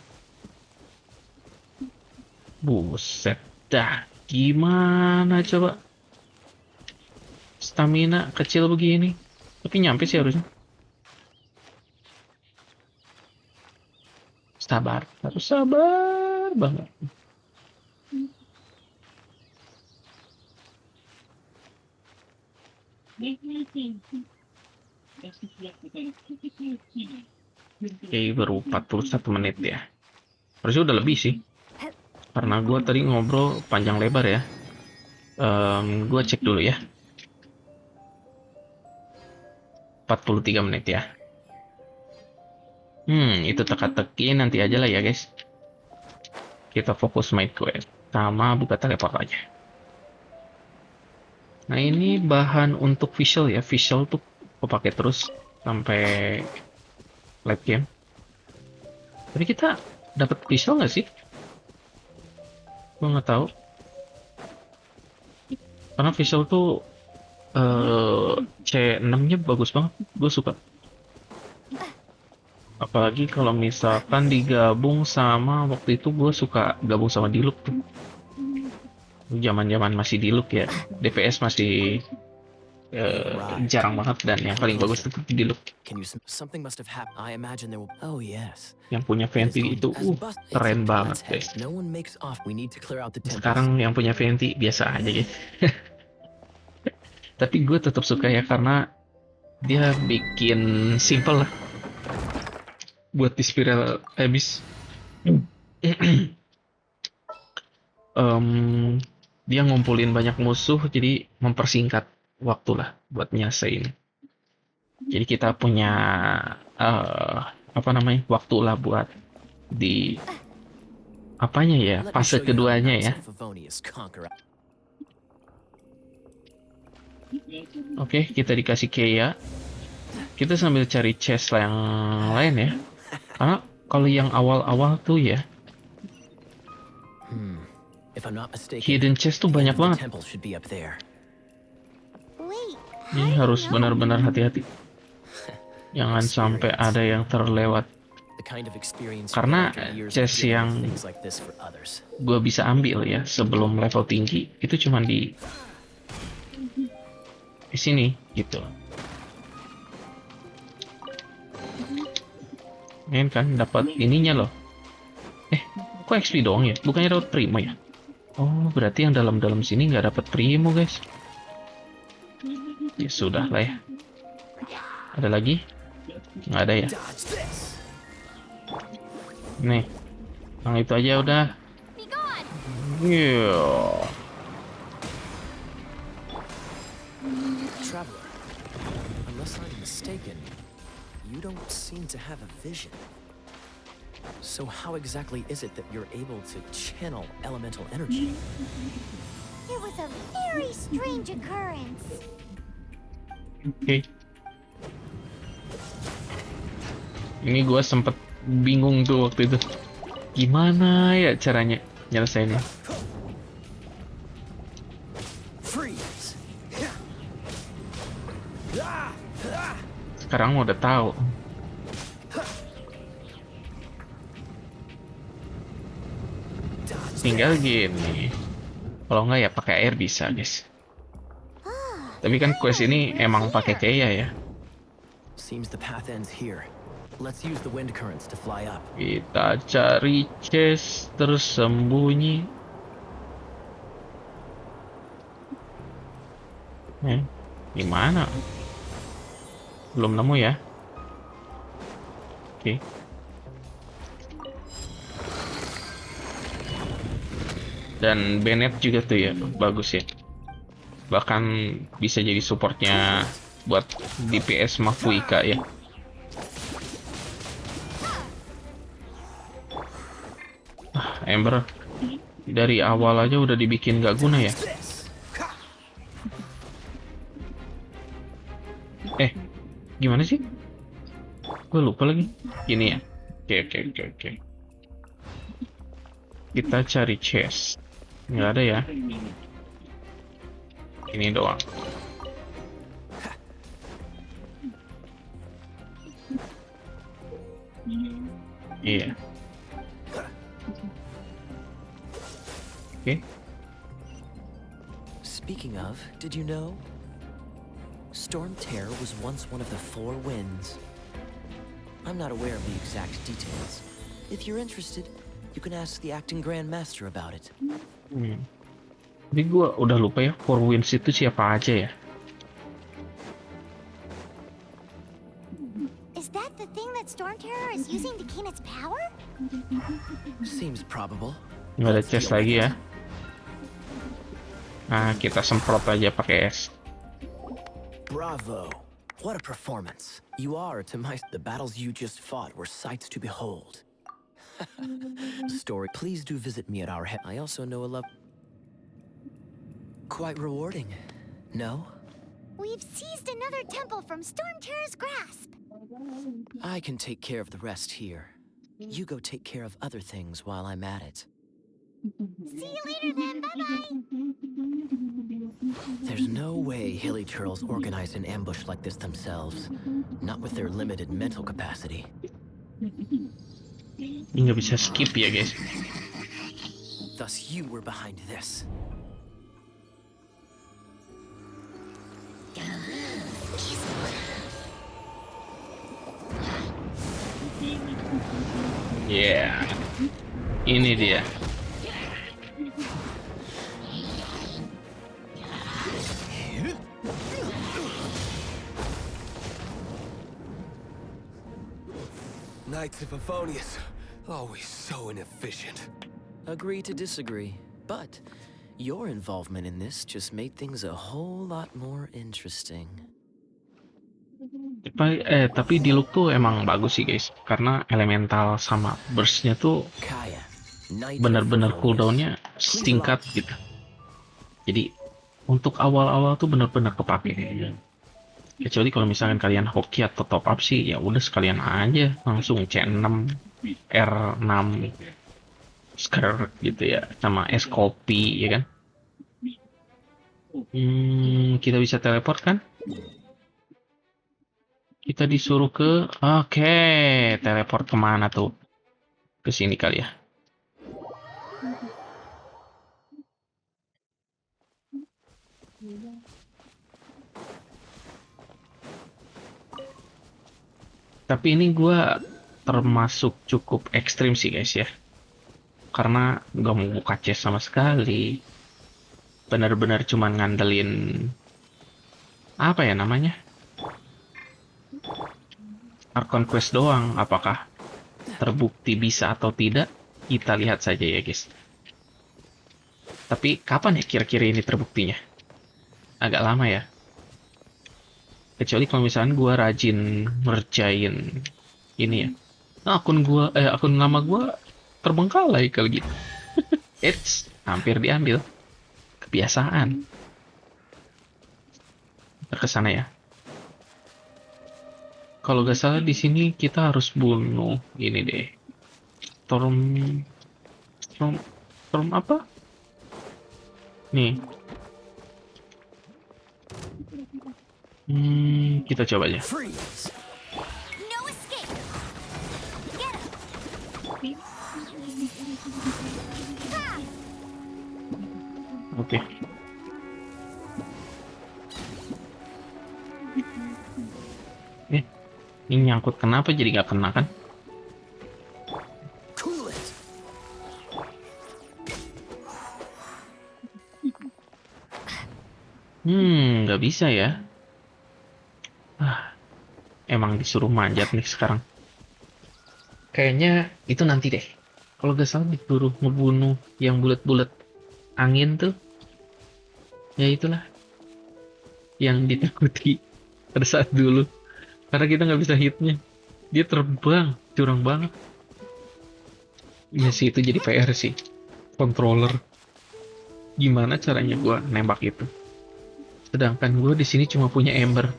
Buset dah, gimana coba? Stamina kecil begini, tapi nyampe sih harusnya. Sabar, harus sabar banget. Oke, baru 41 menit ya. Harusnya udah lebih sih. Karena gue tadi ngobrol panjang lebar ya. Gue cek dulu ya. 43 menit ya. Itu teka-teki nanti aja lah ya guys. Kita fokus main quest sama buka teleport aja. Nah ini bahan untuk visual ya. Visual tuh aku pakai terus sampai late game. Tapi kita dapat visual nggak sih? Gue nggak tahu. Karena visual tuh C6-nya bagus banget. Gue suka. Apalagi kalau misalkan digabung sama waktu itu gue suka gabung sama Diluc tuh. Zaman-zaman masih Diluc ya. DPS masih jarang banget dan yang paling bagus itu Diluc. Something must have happened. I imagine there will. Oh yes. Yang punya Venti itu keren banget guys. No one makes off. We need to clear out the temples. Sekarang yang punya Venti biasa aja gitu. Tapi gue tetap suka ya karena dia bikin simple lah. Buat di Spiral Abyss. Dia ngumpulin banyak musuh jadi mempersingkat waktu lah buat nyelesain Jadi kita punya apa namanya, waktu lah buat di apanya ya, Let me fase show you how the keduanya Knights ya. of Favonius conquer. Oke, kita dikasih Keia. Kita sambil cari chest yang lain ya. Karena kalau yang awal-awal tuh ya, If I'm not mistaken, hidden chest tuh the end banyak of the banget. temple should be up there. Wait, how Ini do you harus know? benar-benar hati-hati. Jangan sampai ada yang terlewat. The kind of experience you Karena get after years of chest dealing with yang things like this for others. gue bisa ambil ya sebelum level tinggi itu cuma di sini gitu. Ini kan dapat ininya loh. Kok XP doang ya? Bukannya dapat primo ya? Oh, berarti yang dalam-dalam sini nggak dapat primo, guys. Ya sudah lah ya. Ada lagi? Nggak ada ya. Dodge this. Nih, yang itu aja udah. Be gone! Iya. Traveler, unless I'm mistaken, you don't seem to have a vision. So how exactly is it that you're able to channel elemental energy? It was a very strange occurrence. Oke. Ini gue sempet bingung tuh waktu itu. Gimana ya caranya nyelesainnya? Freeze! Sekarang udah tahu. Dodge Tinggal gini. Kalau nggak ya pakai air bisa, guys. Tapi kan quest ini emang pakai Keia ya. Seems the path ends here. Let's use the wind currents to fly up. Kita cari chest tersembunyi. Gimana? Belum nemu ya? Oke. Dan Bennett juga tuh ya, bagus ya. Bahkan bisa jadi supportnya buat DPS Mafuika ya. Ember dari awal aja udah dibikin gak guna ya. Gimana sih? Gue lupa lagi. Gini ya. Oke. Kita cari chest. Nggak ada ya. Ini doang. Iya. Oke. Speaking of, did you know? Storm Terror was once one of the Four Winds. I'm not aware of the exact details. If you're interested, you can ask the acting Grand Master about it. Tapi gue udah lupa ya, Four Winds itu siapa aja ya. Is that the thing that Storm Terror is using to gain its power? Seems probable. Nggak ada chest lagi ya. Nah, kita semprot aja pakai es. Bravo! What a performance. You are, to my... The battles you just fought were sights to behold. Story, please do visit me at our head. I also know a love... Quite rewarding, no? We've seized another temple from Storm Terror's grasp. I can take care of the rest here. You go take care of other things while I'm at it. See you later then, bye-bye. There's no way Hilly Churls organized an ambush like this themselves. Not with their limited mental capacity. Ini nggak bisa skip ya, guys. Thus you were behind this. Yeah. Ini dia. Knights of Favonius, always so inefficient. Agree to disagree, but your involvement in this just made things a whole lot more interesting. Tapi di look tuh emang bagus sih guys, karena elemental sama burstnya tuh Kaya, Knight of bener-bener Favonius. cooldownnya singkat gitu. Jadi untuk awal-awal tuh bener-bener kepake. Kecuali kalau misalkan kalian hoki atau top up sih, ya udah sekalian aja langsung C6, R6, Skirt gitu ya, sama es kopi ya kan. Kita bisa teleport kan? Kita disuruh ke, oke, teleport kemana tuh? Ke sini kali ya. Tapi ini gua termasuk cukup ekstrim sih guys ya. Karena gak mau buka chest sama sekali. Benar-benar cuman ngandelin apa ya namanya? Archon Quest doang. Apakah terbukti bisa atau tidak? Kita lihat saja ya guys. Tapi kapan ya kira-kira ini terbuktinya? Agak lama ya. Kecuali kalau misalnya gua rajin ngerjain ini ya. Nah, akun nama gua terbengkalai kali gitu. Eits, hampir diambil. Kebiasaan. Terkesana ya. Kalau gak salah di sini kita harus bunuh ini deh. Storm Storm Storm apa? Nih. Kita coba aja. Freeze! No escape! Get him! Oke. Ini nyangkut kenapa jadi gak kena kan? Cool it! Nggak bisa ya. Emang disuruh manjat nih sekarang. Kayaknya itu nanti deh. Kalau gak salah disuruh ngebunuh yang bulat-bulat angin tuh. Ya itulah. Yang ditakuti pada saat dulu. Karena kita nggak bisa hitnya. Dia terbang. Curang banget. Ya sih itu jadi PR sih. Controller. Gimana caranya gua nembak itu? Sedangkan gua di sini cuma punya Ember.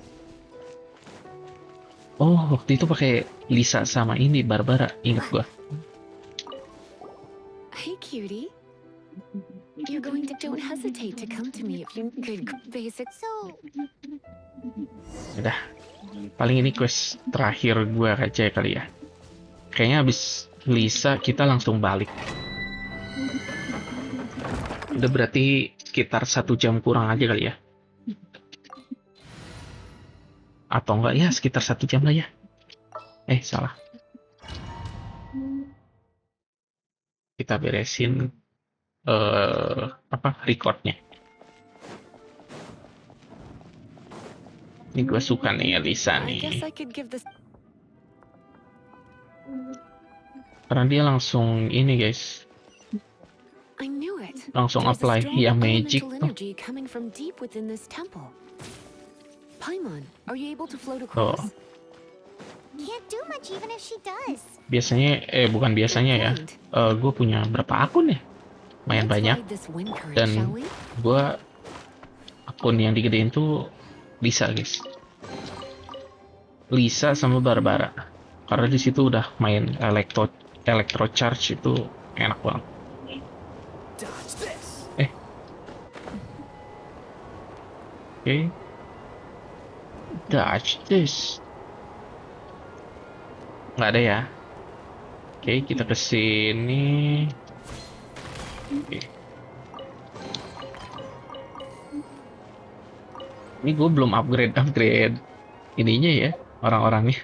Oh, waktu itu pakai Lisa sama ini Barbara, ingat gua. Hey, cutie. You're going to don't hesitate to come to me if you could basic. So, Udah. Paling ini quest terakhir gua aja kali ya. Kayaknya habis Lisa kita langsung balik. Udah berarti sekitar 1 jam kurang aja kali ya. Atau enggak ya sekitar 1 jam lah ya. Salah. Kita beresin recordnya. Ini gue suka nih Elisa I guess nih. I could give this. Karena dia langsung ini guys. I knew it. Langsung There's a apply strong via magic elemental tuh. energy coming from deep within this temple. Paimon, are you able to float Oh. across? can't do much even if she does. Biasanya, bukan biasanya ya. Gue punya berapa akun ya? Lumayan Let's banyak. ride this wind current, Dan shall we? gue akun yang digedein tuh Lisa guys. Lisa sama Barbara. Karena di situ udah main electro charge itu enak banget. Dodge this! Oke. Dodge this. Nggak ada ya. Oke, kita ke sini. Oke. Ini gue belum upgrade ininya ya, orang-orangnya.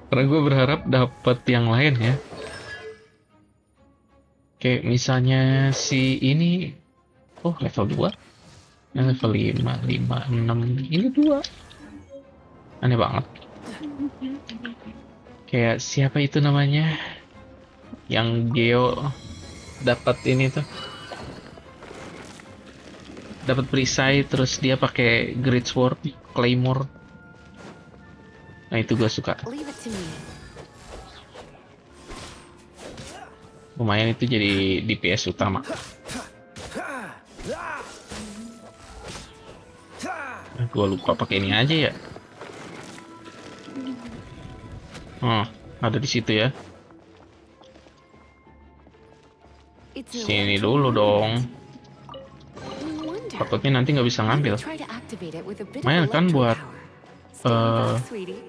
Karena gue berharap dapat yang lain ya. Oke, misalnya si ini level 2. Level 5, 6. Ini 2. Aneh banget. Kayak siapa itu namanya? Yang Geo dapat ini tuh. dapat perisai, terus dia pakai great sword, claymore. Nah itu gue suka. Leave it to me. Lumayan itu jadi DPS utama. Gue lupa pakai ini aja ya. Oh, ada di situ ya. It's an Sini electro dulu dong. No wonder. Takutnya nanti nggak bisa ngambil. Try to activate it with a bit of Lumayan kan electro buat power. Stand eh, back, sweetie.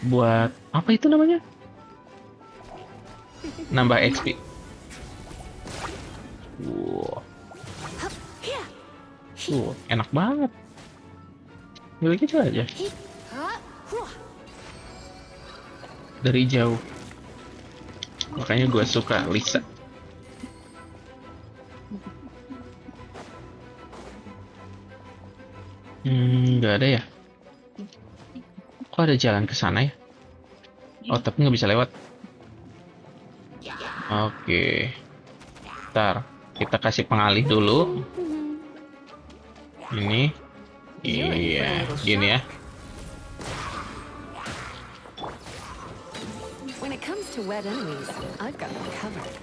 buat apa itu namanya? Nambah XP. Wow, Here. enak banget. Milih gitu aja dari jauh. Makanya gue suka Lisa. Nggak ada ya? Kok ada jalan ke sana ya? Oh, tapi nggak bisa lewat. Oke. Ntar kita kasih pengalih dulu. Ini. Iya, gini ya. When it comes to wet enemies, I've got them covered.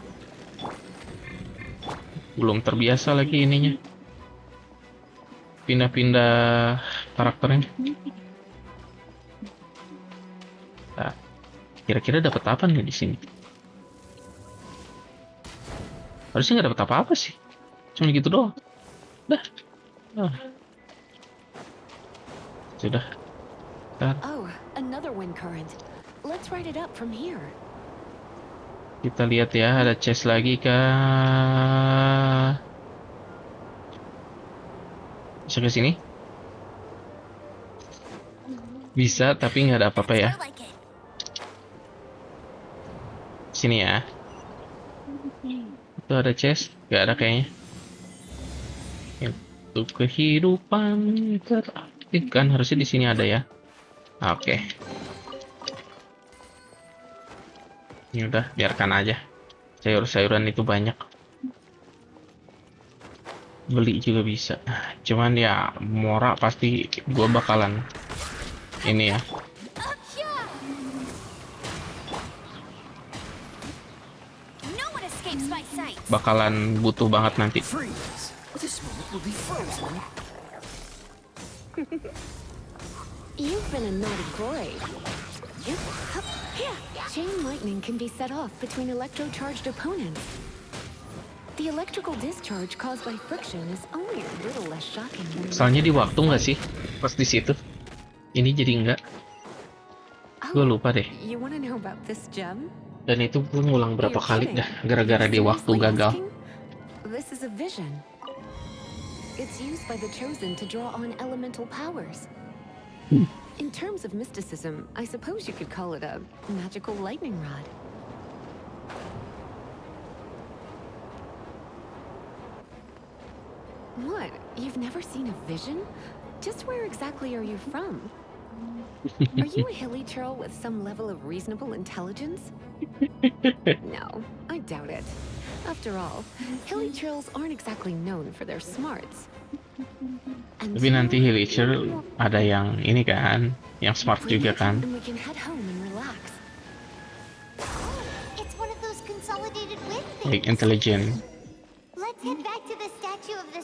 Belum terbiasa lagi ininya. Pindah-pindah karakternya. Nah, kira-kira dapat apa nih di sini? Harusnya nggak dapat apa-apa sih. Cuma gitu doang. Dah. Ah. Sudah. Ntar Oh, another wind current. Let's ride it up from here. kita lihat ya, ada chest lagi kah? Bisa ke sini? Bisa, tapi nggak ada apa-apa ya. More like it. Sini ya. Itu ada chest, nggak ada kayaknya. Itu kehidupan teraktifkan, harusnya di sini ada ya. Oke. Ini udah, biarkan aja. Sayur-sayuran itu banyak. Beli juga bisa. Cuman ya, Mora pasti gua bakalan ini ya. No one escapes my sight. Bakalan butuh banget nanti. Freeze! This moment will be frozen. You've been a naughty boy. Here. Chain lightning can be set off between electro-charged opponents. The electrical discharge caused by friction is only a little less shocking than... Soalnya di waktu nggak sih? Pas di situ. Ini jadi enggak. Gue lupa deh. You wanna know about this gem? Dan itu gue ngulang berapa You're kali kidding. dah. Gara-gara di waktu Seriously gagal. asking? This is a vision. It's used by the Chosen to draw on elemental powers. In terms of mysticism, I suppose you could call it a magical lightning rod. What? You've never seen a vision? Just where exactly are you from? Are you a hilly churl with some level of reasonable intelligence? No, I doubt it. After all, hilly churls aren't exactly known for their smarts. And Tapi nanti so, Hillicher ada yang ini kan, yang smart bring juga it, kan. and we can head home and relax. It's one of those consolidated wind Like things. intelligent. Let's head back to the statue of the...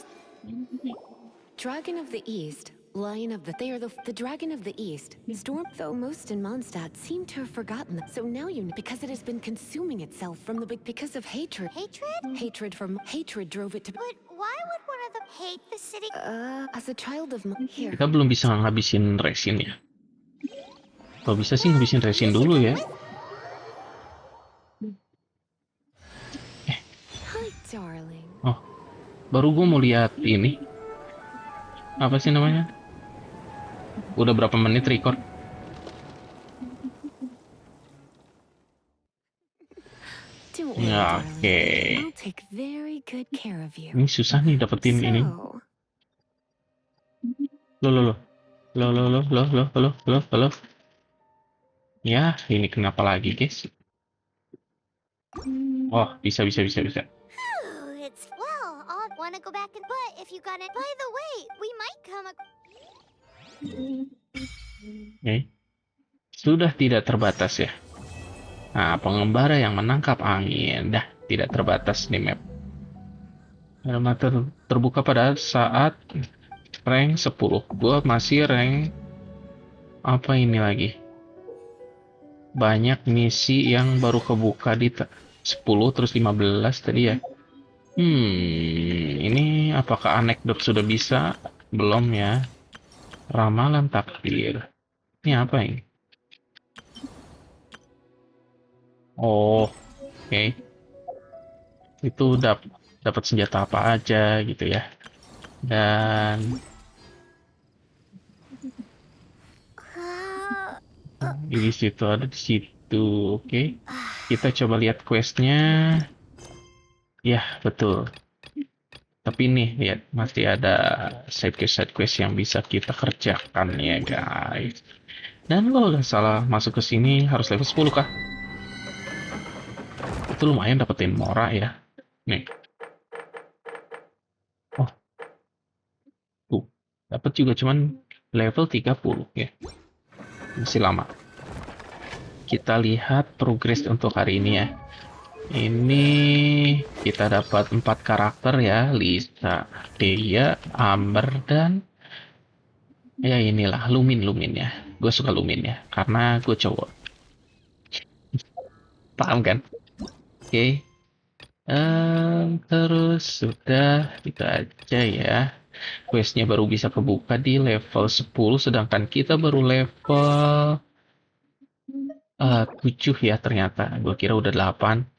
Dragon of the East, Lion of the... They are the Dragon of the East. Storm, though most in Mondstadt seem to have forgotten that. So now you know, because it has been consuming itself from the... Because of hatred. Hatred? Hatred drove it to... But why would one of them hate the city? As a child of... Here. Kita belum bisa ngabisin resin ya. Kalau bisa sih ngabisin resin dulu ya. Hi, darling. Oh, baru gue mau lihat ini. Apa sih namanya? Udah berapa menit record? Don't worry, Ya, darling. oke. I'll take very good care of you. Ini susah nih dapetin ini. So, Lo. Ya, ini kenapa lagi, guys? Oh, bisa. Ooh, it's, well, all if you got it. By the way, we might come. Oke. Sudah tidak terbatas ya. Nah, pengembara yang menangkap angin. Dah, tidak terbatas di map. Nama terbuka pada saat rank 10. Gua masih rank apa ini lagi? Banyak misi yang baru kebuka di 10 terus 15 tadi ya. Ini apakah anekdot sudah bisa? Belum ya. Ramalan takdir. Ini apa ini? Oh, oke. Itu dapat senjata apa aja gitu ya. Dan di situ ada di situ. Oke. Kita coba lihat questnya. Ya, betul. Tapi nih, lihat masih ada side quest yang bisa kita kerjakan ya, guys. Dan kalau nggak salah masuk ke sini harus level 10 kah? Itu lumayan dapetin Mora ya. Nih. Oh. Tuh, dapat juga cuman level 30 ya. Masih lama. Kita lihat progres untuk hari ini ya. Ini kita dapat 4 karakter ya, Lisa, Deya, Amber, dan ya inilah Lumin ya. Gue suka Lumin ya, karena gue cowok. Paham kan? Oke. Terus sudah itu aja ya. Questnya baru bisa kebuka di level 10, sedangkan kita baru level 7 ya ternyata. Gue kira udah 8.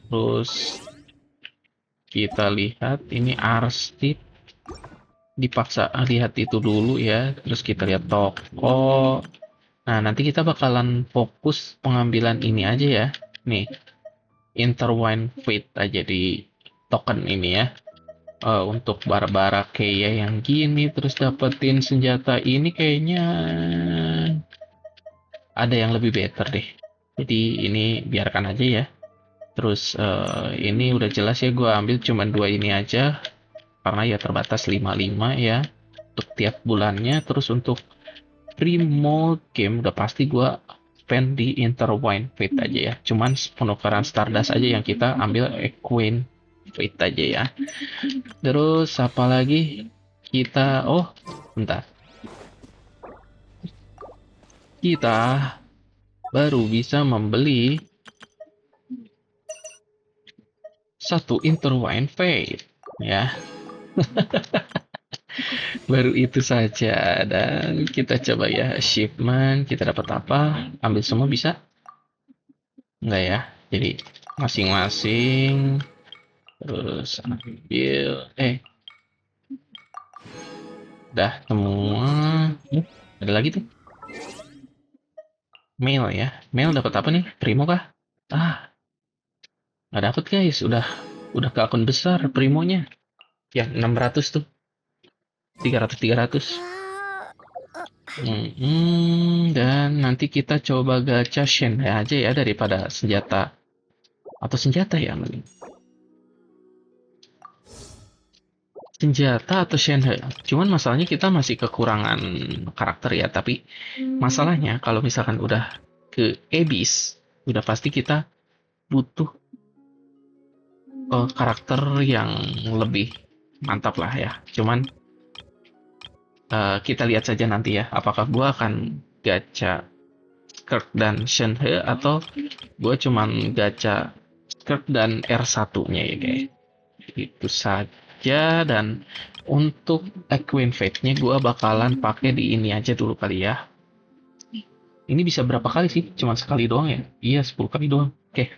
Terus kita lihat ini arsip, dipaksa lihat itu dulu ya. Terus kita lihat toko. Nah, nanti kita bakalan fokus pengambilan ini aja ya. Nih, Intertwine Fate aja di token ini ya. Untuk bara-bara kayak yang gini, terus dapetin senjata ini kayaknya ada yang lebih better deh. Jadi ini biarkan aja ya. Terus ini udah jelas ya, gue ambil cuman 2 ini aja karena ya terbatas 55 ya untuk tiap bulannya. Terus untuk remote game udah pasti gue spend di Intertwine Fate aja ya. Cuman penukaran Stardust aja yang kita ambil Equine Fate aja ya. Terus apa lagi? Kita bentar. Kita baru bisa membeli 1 Intertwine Fate ya. Baru itu saja, dan kita coba ya achievement, kita dapat apa? Ambil semua bisa? Enggak ya. Jadi masing-masing terus ambil udah semua. Ada lagi tuh. Mail ya. Mail dapat apa nih? Primo kah? Nggak dapet guys. Udah ke akun besar Primonya. Yang 600 tuh. 300. Dan nanti kita coba gacha Shen aja ya daripada senjata. Atau senjata ya mending. Senjata atau Shenhe. Cuman masalahnya kita masih kekurangan karakter ya. Tapi masalahnya kalau misalkan udah ke Abyss, udah pasti kita butuh karakter yang lebih mantap lah ya. Cuman kita lihat saja nanti ya, apakah gua akan gacha Skirk dan Shenhe atau gua cuman gacha Skirk dan R1-nya ya guys. Itu saja. Dan untuk Equine Fate-nya gua bakalan pakai di ini aja dulu kali ya. Ini bisa berapa kali sih? Cuma sekali doang ya? Iya, 10 kali doang. Oke.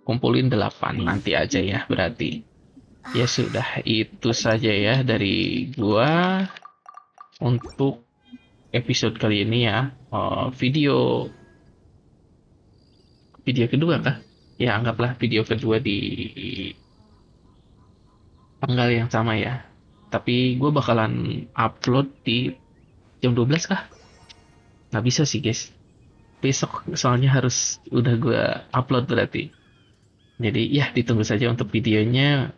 Kumpulin 8 nanti aja ya berarti. Ya sudah, itu saja ya dari gua untuk episode kali ini ya. Video kedua kah? Ya anggaplah video kedua di tanggal yang sama ya. Tapi gue bakalan upload di jam 12 kah? Nggak bisa sih guys. Besok soalnya harus udah gue upload berarti. Jadi ya ditunggu saja untuk videonya.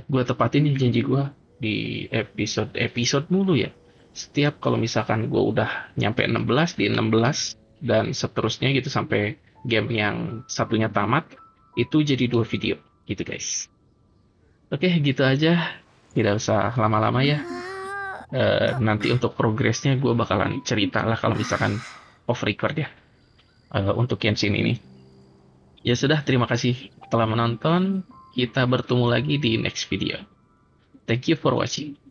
Gue tepatin nih janji gue di episode mulu ya. Setiap kalau misalkan gue udah nyampe 16 di 16 dan seterusnya gitu sampai game yang satunya tamat, itu jadi 2 video gitu guys. Oke gitu aja, tidak usah lama-lama ya. Nanti untuk progresnya gue bakalan cerita lah kalau misalkan off record ya, untuk Genshin ini. Ya sudah, terima kasih telah menonton. Kita bertemu lagi di next video. Thank you for watching.